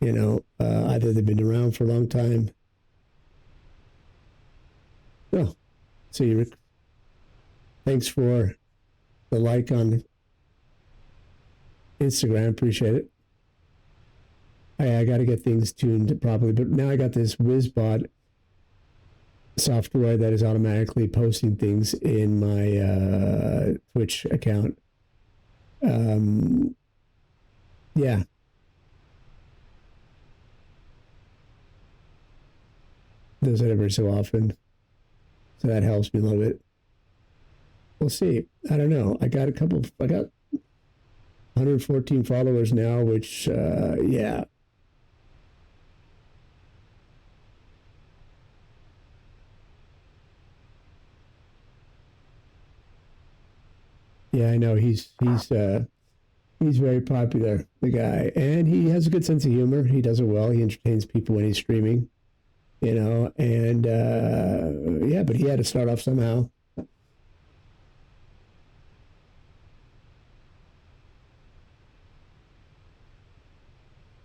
Either they've been around for a long time. Oh, so thanks for the like on Instagram. Appreciate it. I got to get things tuned properly, but now I got this WizBot software that is automatically posting things in my Twitch account. Yeah. Does it every so often. So that helps me a little bit. We'll see. I don't know. I got 114 followers now, which, yeah. Yeah, I know. He's very popular, the guy. And he has a good sense of humor. He does it well. He entertains people when he's streaming, you know, and, yeah, but he had to start off somehow.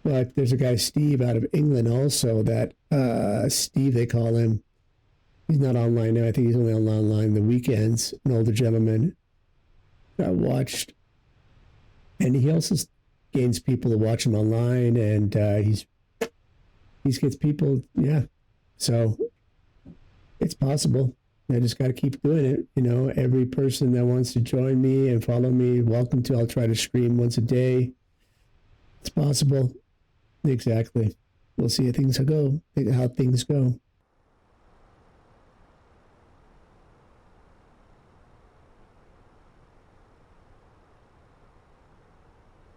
But there's a guy, Steve, out of England also, that Steve, they call him. He's not online now. I think he's only online the weekends. An older gentleman I watched. And he also gains people to watch him online, and he gets people, yeah. So it's possible. I just got to keep doing it. You know, every person that wants to join me and follow me, welcome to. I'll try to stream once a day. It's possible. Exactly. We'll see how things go.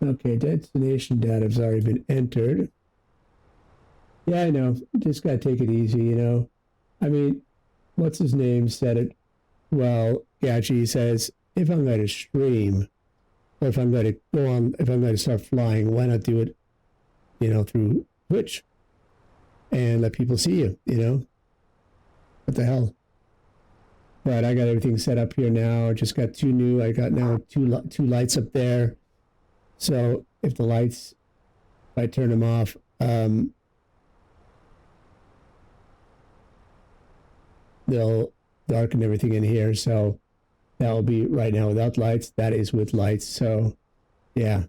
Okay, destination data has already been entered. Yeah, I know. Just got to take it easy, you know. I mean, what's his name said it well. Actually, he says, if I'm going to stream, or if I'm going to go on, if I'm going to start flying, why not do it, you know, through Twitch and let people see you, you know? What the hell? But I got everything set up here now. Just got I got now two lights up there. So if the lights, if I turn them off, they'll darken everything in here. So that will be right now without lights. That is with lights. So yeah.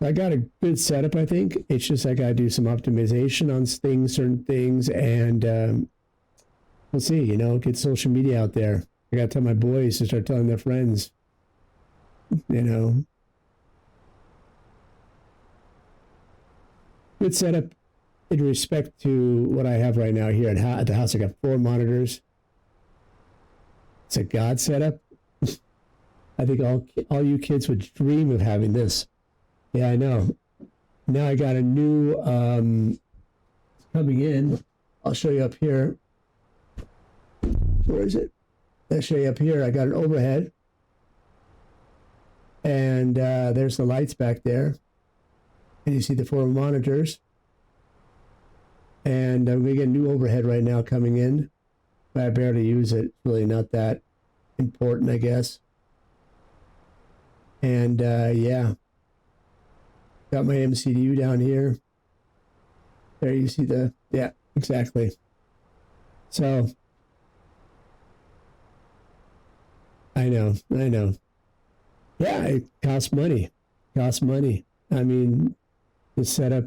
I got a good setup, I think. It's just I got to do some optimization on certain things, and we'll see, you know, get social media out there. I got to tell my boys to start telling their friends, you know. Good setup in respect to what I have right now here at the house. I got 4 monitors. It's a God setup. I think all you kids would dream of having this. Yeah, I know. Now I got a new coming in. I'll show you up here. Where is it? I'll show you up here. I got an overhead. And there's the lights back there. And you see the 4 monitors. And I'm going to get a new overhead right now coming in. But I barely use it. It's really not that important, I guess. And yeah. Got my MCU down here. There you see yeah, exactly. So, I know. Yeah, it costs money. I mean, the setup,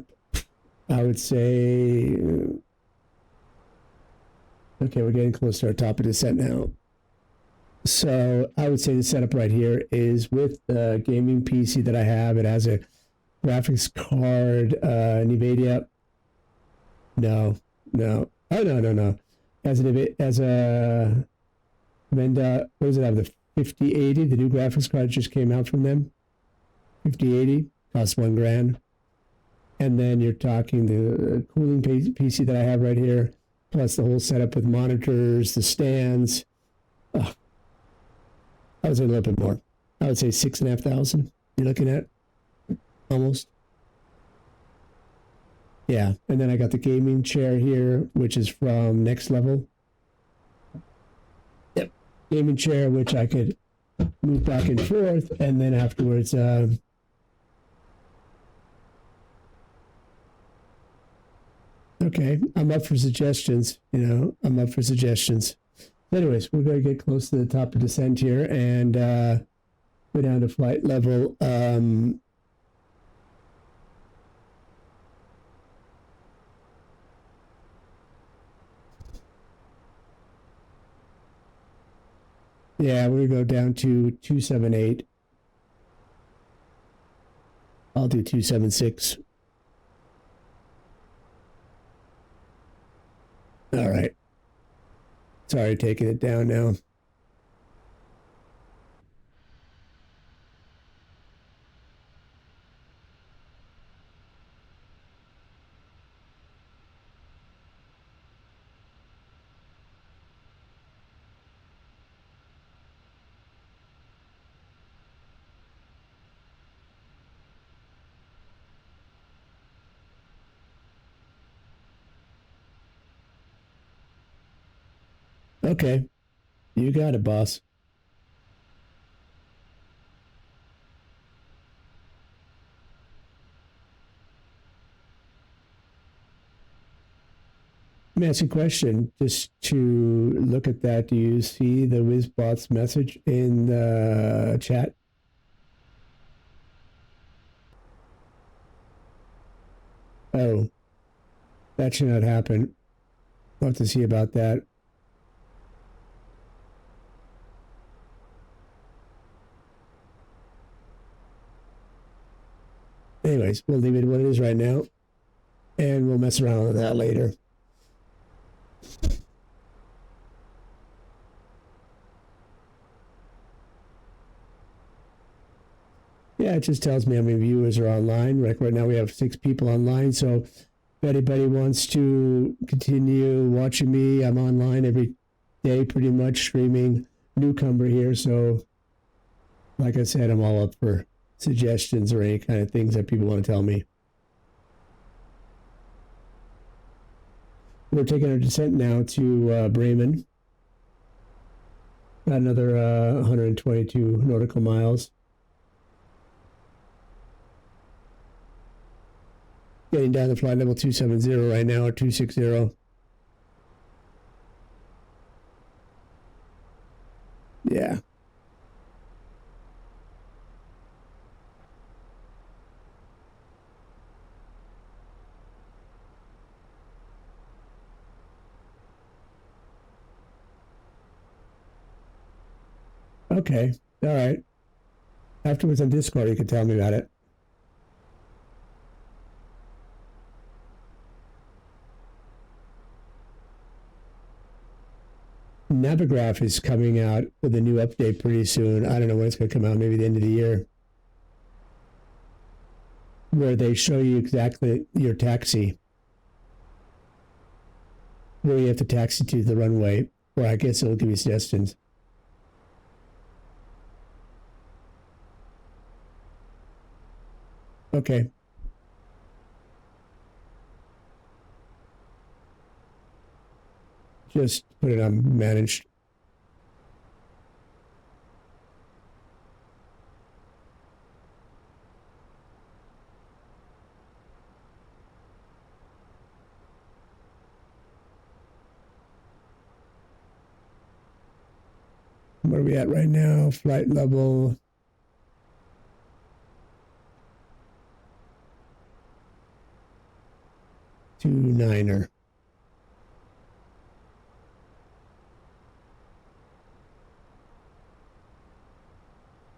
I would say, okay, we're getting close to our top of descent now. So I would say the setup right here is with the gaming PC that I have. It has a graphics card, NVIDIA. No. Oh, no. As a Menda, what does it have? The 5080, the new graphics card just came out from them. 5080 costs $1,000. And then you're talking the cooling PC that I have right here, plus the whole setup with monitors, the stands. Oh, I would say a little bit more. I would say $6,500. You're looking at almost. Yeah, and then I got the gaming chair here, which is from Next Level. Yep, gaming chair, which I could move back and forth, and then afterwards, okay, I'm up for suggestions. Anyways, we're going to get close to the top of descent here and go down to flight level. Yeah, we're going to go down to 278. I'll do 276. All right. Sorry, taking it down now. Okay. You got it, boss. Let me ask you a question. Just to look at that, do you see the WizBot's message in the chat? Oh, that should not happen. We'll have to see about that. Anyways, we'll leave it what it is right now, and we'll mess around with that later. Yeah, it just tells me how many viewers are online. Like right now we have 6 people online, so if anybody wants to continue watching me, I'm online every day pretty much streaming. Newcomer here, so like I said, I'm all up for suggestions or any kind of things that people want to tell me. We're taking our descent now to Bremen. Got another 122 nautical miles. Getting down to flight level 270 right now, or 260. Yeah. Okay. All right. Afterwards on Discord, you can tell me about it. Navigraph is coming out with a new update pretty soon. I don't know when it's going to come out, maybe the end of the year. Where they show you exactly your taxi. Where you have to taxi to the runway. Or I guess it'll give you suggestions. Okay. Just put it on managed. Where are we at right now? Flight level. Two niner.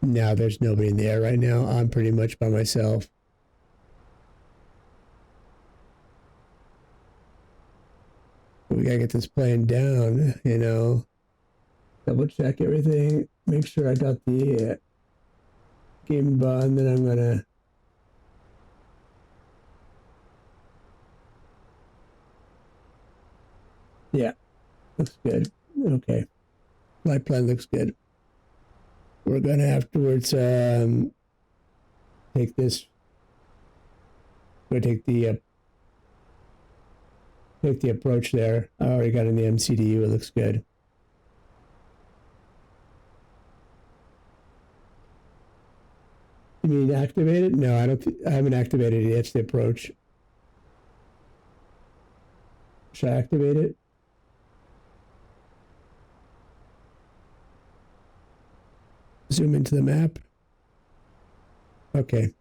No, there's nobody in the air right now. I'm pretty much by myself. We gotta get this plane down, you know. Double check everything. Make sure I got the gimbal, and then I'm gonna. Yeah, looks good. Okay, flight plan looks good. We're gonna afterwards take this. We're gonna take the approach there. I already got in the MCDU. It looks good. You mean activate it? No, I don't. I haven't activated it. It's the approach. Should I activate it? Zoom into the map. Okay.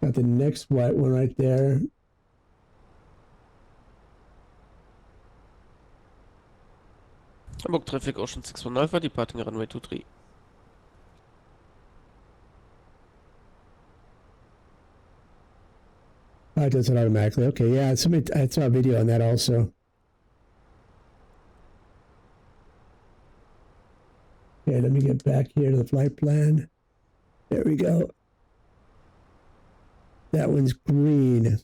Got the next white one right there. Hamburg traffic Ocean 61 Alpha, departing runway 23. Oh, it does it automatically. Okay, yeah, I saw a video on that also. Okay, let me get back here to the flight plan. There we go. That one's green.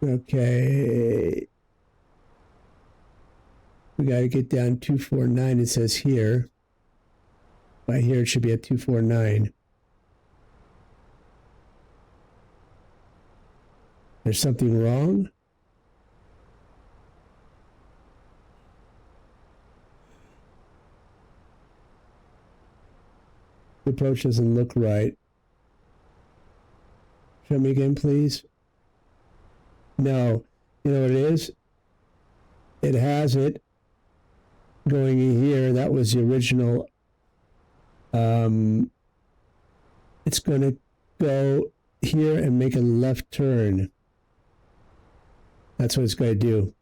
Okay. We got to get down 249, it says here. By here, it should be at 249. There's something wrong? The approach doesn't look right. Show me again, please. No. You know what it is? It has it going in here. That was the original. It's going to go here and make a left turn. That's what it's going to do.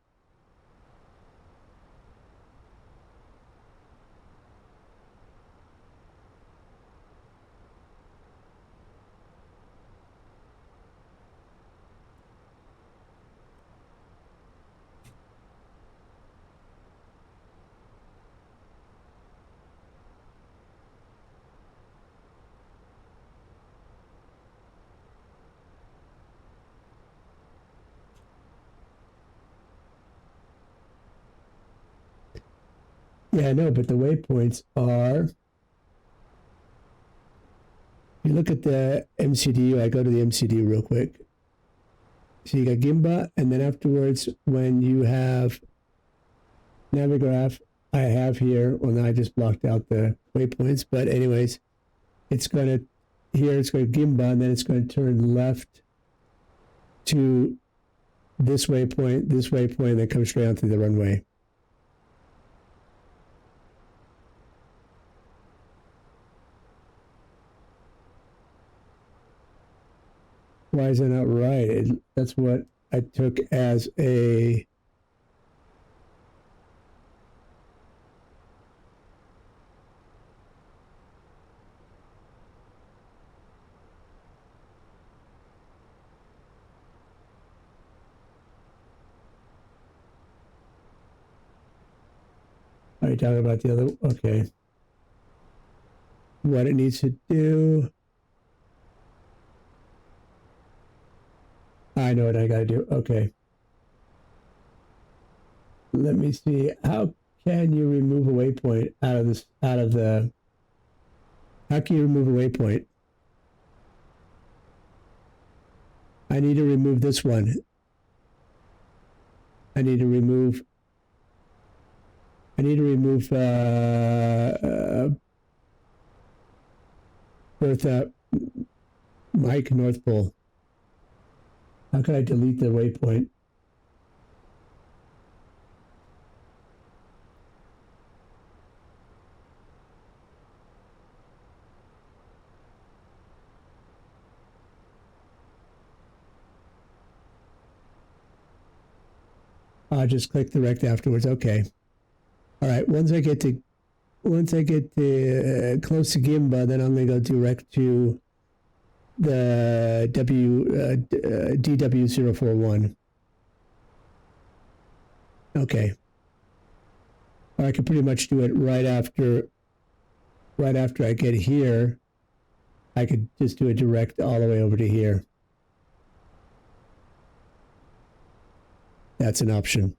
Yeah, I know, but the waypoints are. You look at the MCDU, I go to the MCDU real quick. So you got Gimba, and then afterwards, when you have Navigraph, I have here, well, now I just blocked out the waypoints, but anyways, it's going to, here it's going to Gimba, and then it's going to turn left to this waypoint, and then come straight onto the runway. Why is that not right? That's what I took as a. Are you talking about the other? Okay. What it needs to do. I know what I gotta do. Okay. Let me see. How can you remove a waypoint out of this? How can you remove a waypoint? I need to remove this one. I need to remove Bertha Mike North Pole. How can I delete the waypoint? I'll just click direct afterwards. Okay. All right. Once I get to close to Gimba, then I'm going to go direct to the DW041. Okay. I can pretty much do it right after I get here. I could just do it direct all the way over to here. That's an option.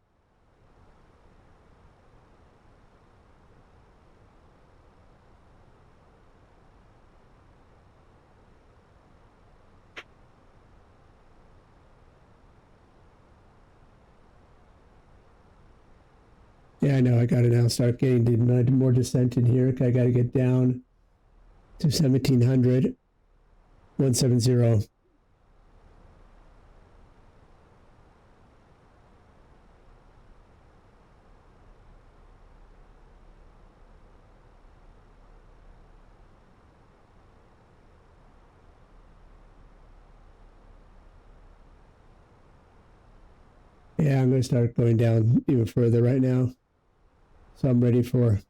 Yeah, I know. I got to now start getting more descent in here. I got to get down to 1700, 170. Yeah, I'm going to start going down even further right now. So I'm ready for...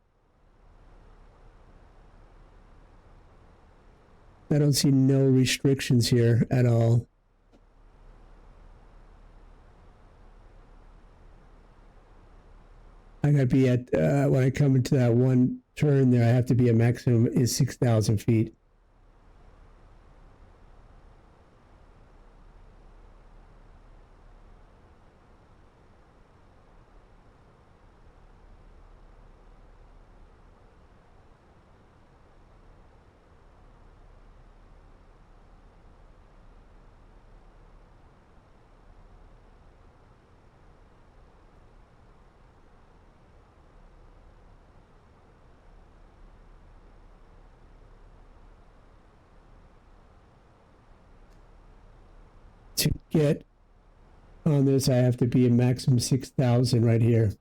I don't see no restrictions here at all. I gotta be at, when I come into that one turn there, I have to be a maximum is 6,000 feet. To get on this, I have to be a maximum 6,000 right here.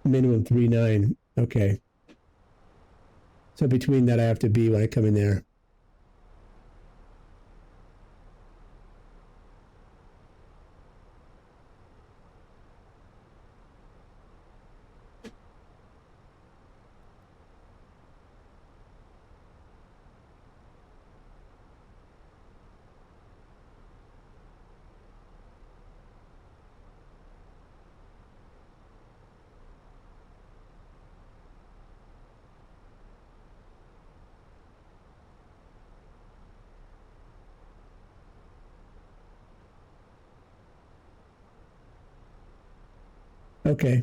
Minimum 3.9. Okay. So between that, I have to be when I come in there. Okay.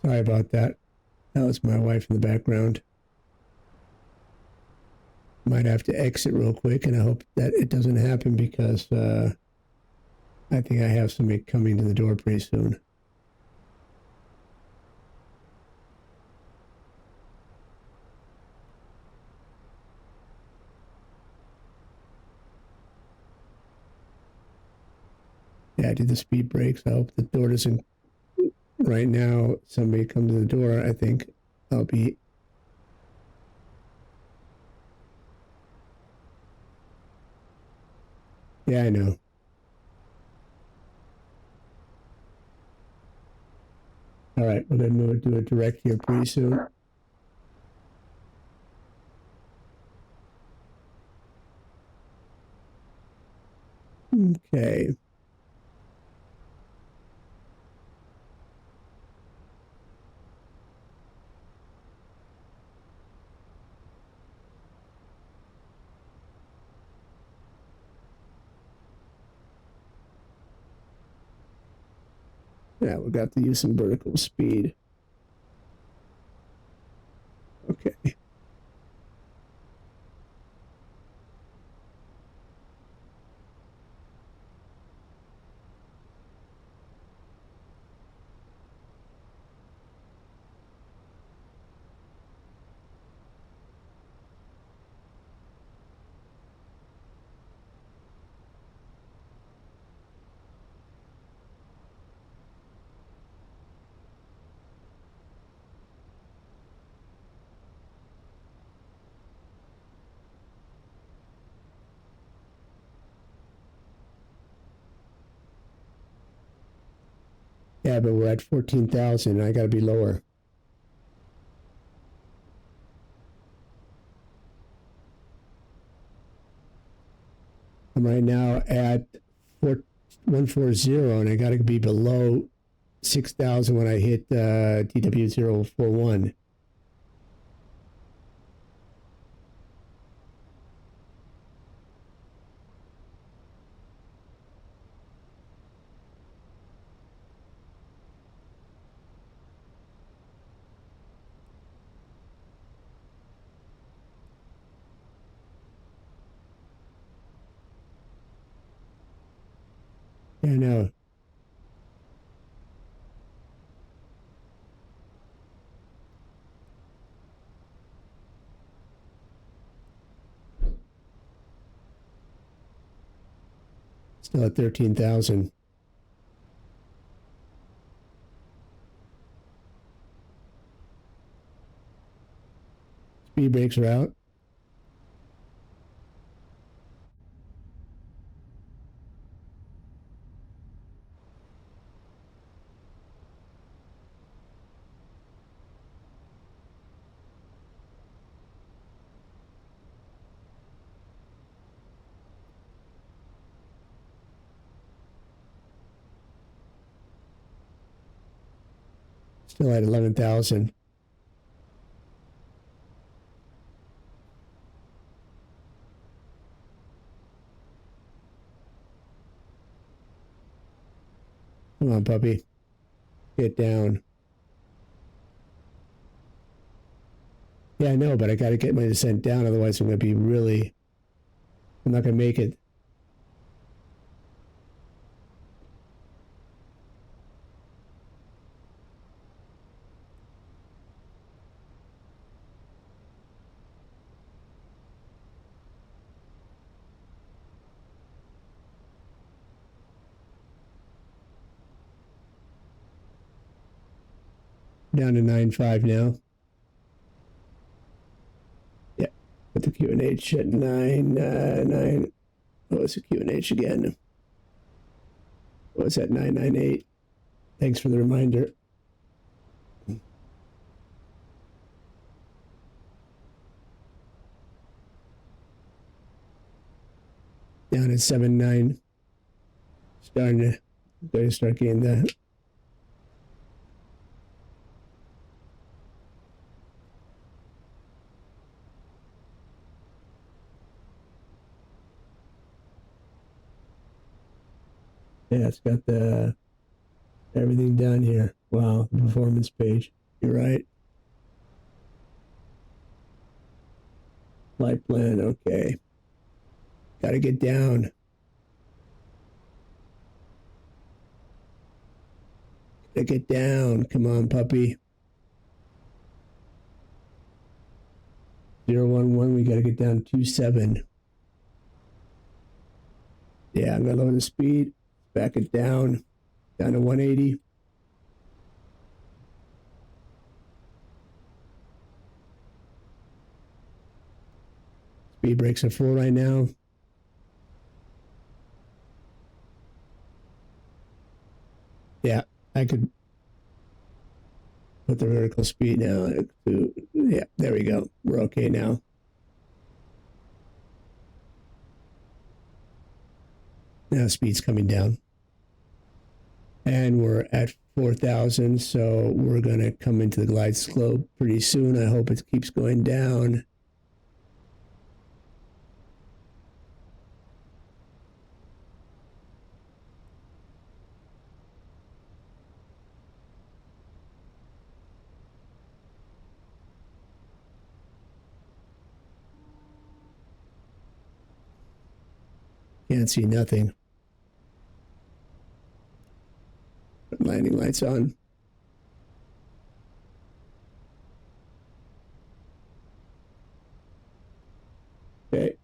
Sorry about that. That was my wife in the background. Might have to exit real quick, and I hope that it doesn't happen because I think I have somebody coming to the door pretty soon. Yeah, I did the speed brakes. I hope the door doesn't... Right now, somebody comes to the door. I think I'll be... Yeah, I know. All right, we're going to do it direct here pretty soon. Okay. Yeah, we got to use some vertical speed. Okay. Yeah, but we're at 14,000. I got to be lower. I'm right now at 140, and I got to be below 6,000 when I hit DW041. Yeah, no. Still at 13,000. Speed brakes are out. Still at 11,000. Come on, puppy. Get down. Yeah, I know, but I got to get my descent down. Otherwise, I'm going to be really... I'm not going to make it. Down to 9.5 now. Yeah, put the Q&H at 9. What was the Q&H again? What was that? 998. Thanks for the reminder. Down at 7.9. Starting to start getting the... Yeah, it's got the everything down here. Wow, the performance page. You're right. Flight plan, okay. Gotta get down. Gotta get down. Come on, puppy. 011, we gotta get down 27. Yeah, I'm gonna lower the speed. Back it down to 180. Speed brakes are full right now. Yeah, I could put the vertical speed now to, yeah, there we go. We're okay now. Now speed's coming down. And we're at 4,000, so we're going to come into the glide slope pretty soon. I hope it keeps going down. Can't see nothing. Landing lights on. Okay.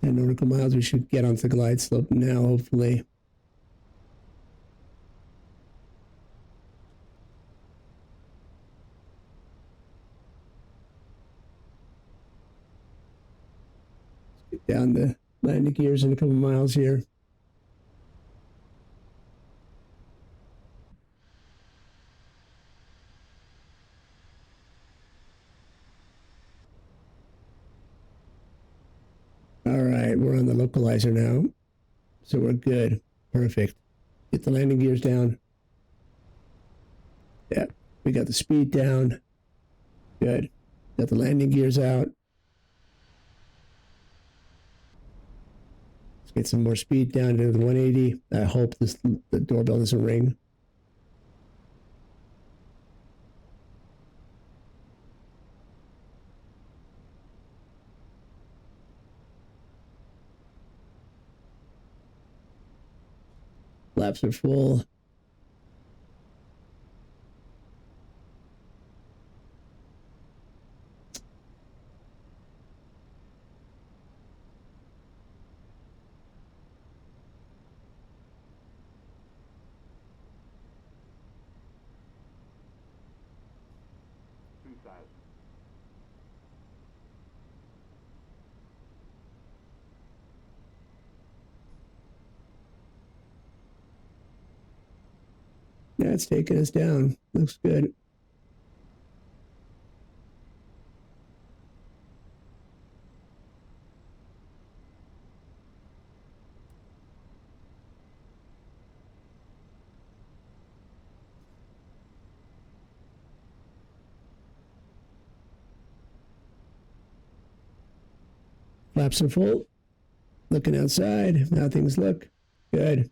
And nautical miles, we should get onto the glide slope now, hopefully. Let's get down the landing gears in a couple miles here. All right, we're on the localizer now. So we're good. Perfect. Get the landing gears down. Yeah, we got the speed down. Good. Got the landing gears out. Let's get some more speed down to the 180. I hope the doorbell doesn't ring. Flaps are full. Yeah, it's taking us down. Looks good. Flaps are full. Looking outside. How things look. Good.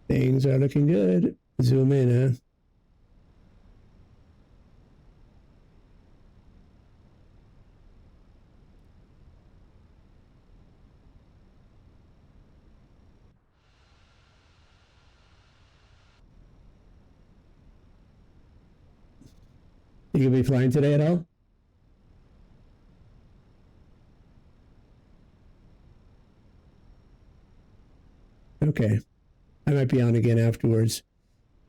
Things are looking good. Zoom in, huh? You gonna be flying today at all? Okay. I might be on again afterwards.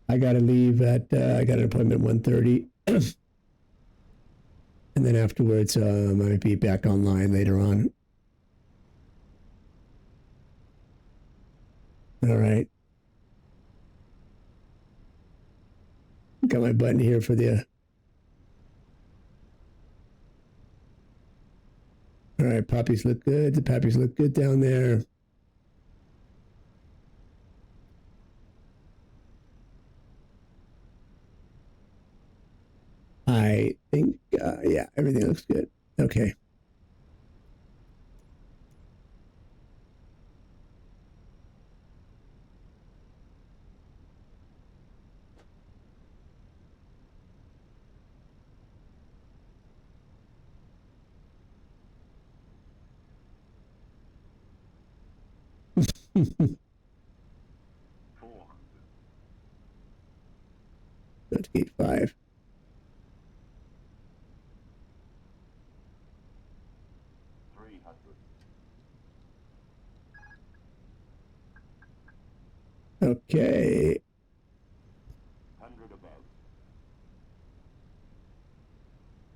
I gotta leave at, I got an appointment at 1:30. And then afterwards, I might be back online later on. All right. Got my button here for the... All right, poppies look good. The poppies look good down there. I think, yeah, everything looks good. Okay. That's gate 5. Okay. 100 above.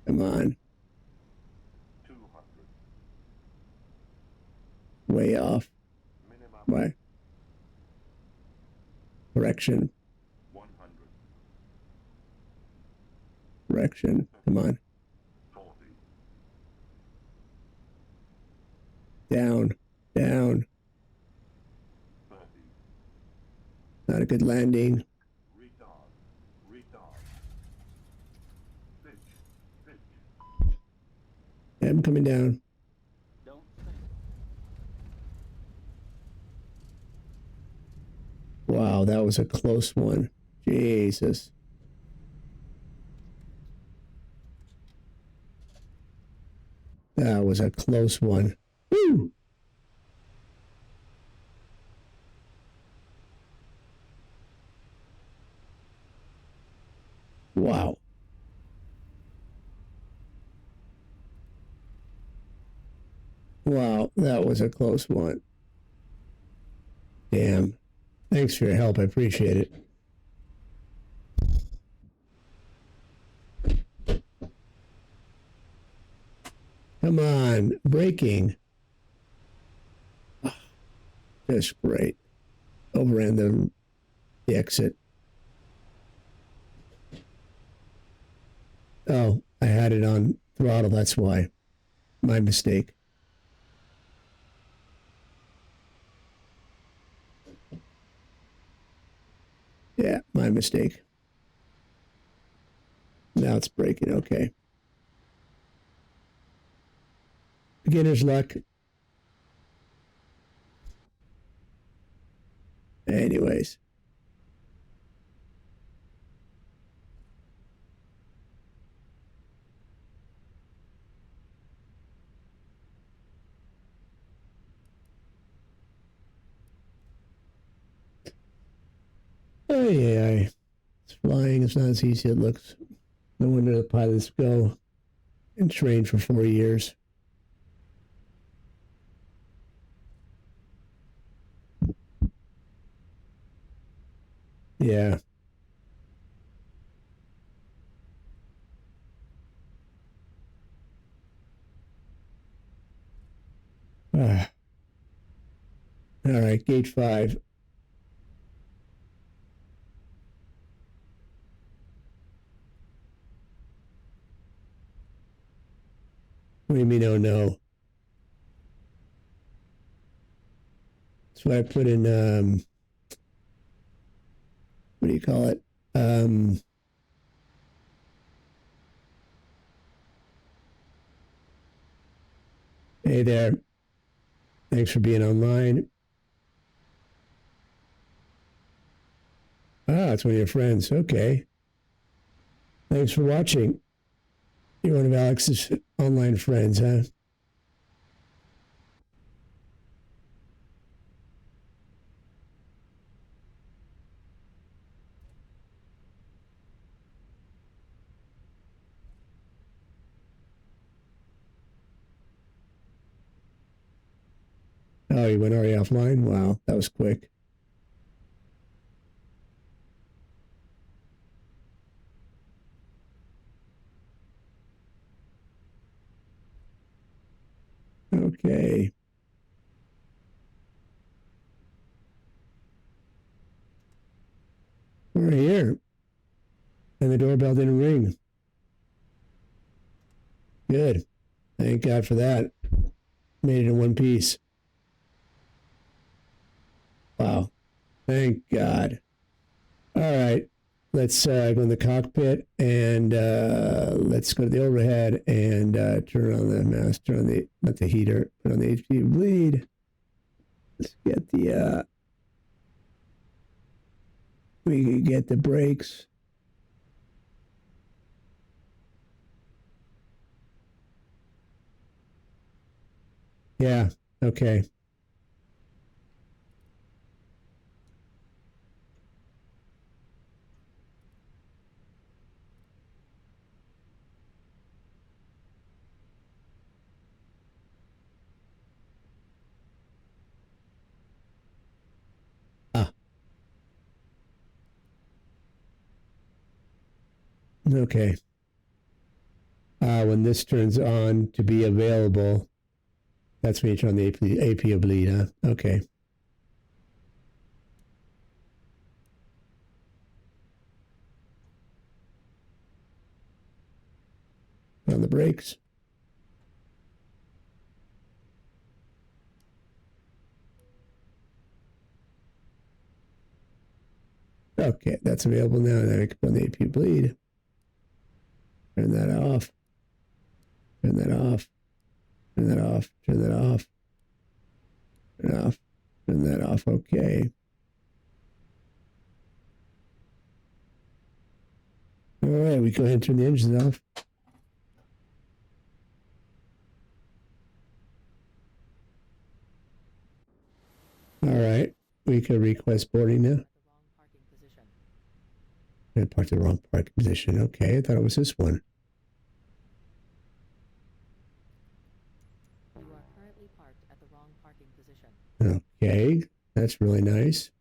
Come on. 200. Way off. Minimum. Why? Correction. 100. Correction. Come on. 40. Down. Down. 30. Not a good landing. Retard. Retard. Pitch. Pitch. Yeah, I'm coming down. Don't Wow, that was a close one. Jesus. That was a close one. Woo! Wow. Wow, that was a close one. Damn. Thanks for your help. I appreciate it. Come on. Braking. That's great. Overran the exit. Oh, I had it on throttle. That's why. My mistake. Yeah, my mistake. Now it's braking. Okay. Beginner's luck. Anyways. Oh, yeah. It's flying. It's not as easy as it looks. No wonder the pilots go and train for 4 years. Yeah. Ah. All right, gate 5. What do you mean, oh no? That's what I put in, what do you call it? Hey there. Thanks for being online. Ah, it's one of your friends. Okay. Thanks for watching. You're one of Alex's online friends, huh? Oh, you went already offline? Wow, that was quick. Okay. We're here. And the doorbell didn't ring. Good. Thank God for that. Made it in one piece. Wow. Thank God. All right. Let's go in the cockpit and let's go to the overhead and turn on the mask, turn on the, not the heater, put on the HP bleed. Let's get the, we can get the brakes. Yeah, okay. Okay. When this turns on to be available, that's when you turn on the AP bleed, huh? Okay. On the brakes. Okay, that's available now. Then I can put on the AP bleed. Turn that off. Turn that off. Turn that off. Turn that off. Turn off. Turn that off. Okay. All right, we go ahead and turn the engines off. All right, we can request boarding now. I parked in the wrong parking position. Okay, I thought it was this one. You are currently parked at the wrong parking position. Okay, that's really nice.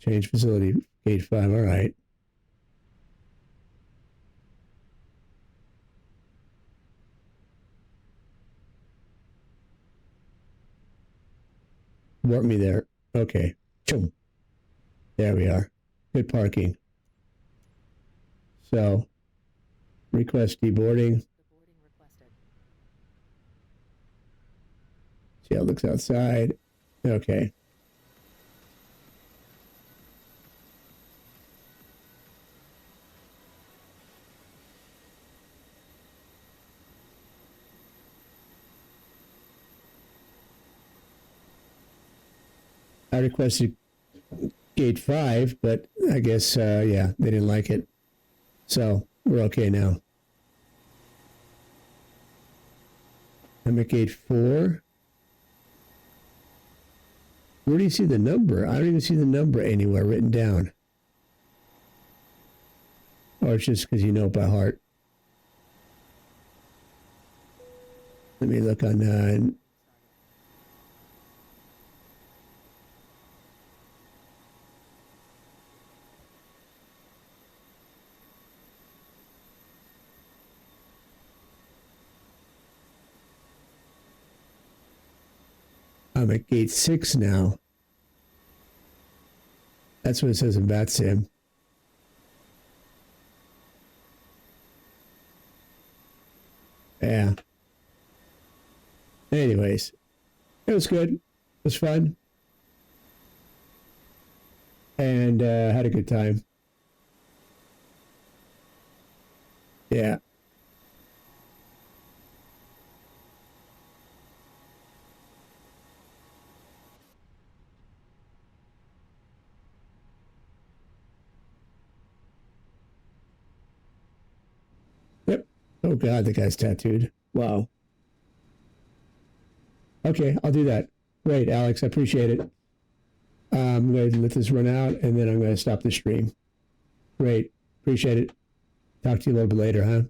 Change facility, gate 5, all right. Warp me there. Okay. Choom. There we are. Good parking. So, request deboarding. See how it looks outside. Okay. I requested gate 5, but I guess, yeah, they didn't like it. So, we're okay now. I'm at gate 4. Where do you see the number? I don't even see the number anywhere written down. Or it's just because you know it by heart. Let me look on I'm at gate 6 now. That's what it says in Vatsim. Yeah. Anyways, it was good. It was fun. And had a good time. Yeah. Yep. Oh God, the guy's tattooed. Wow. Okay, I'll do that. Great, Alex. I appreciate it. I'm going to let this run out, and then I'm going to stop the stream. Great. Appreciate it. Talk to you a little bit later, huh?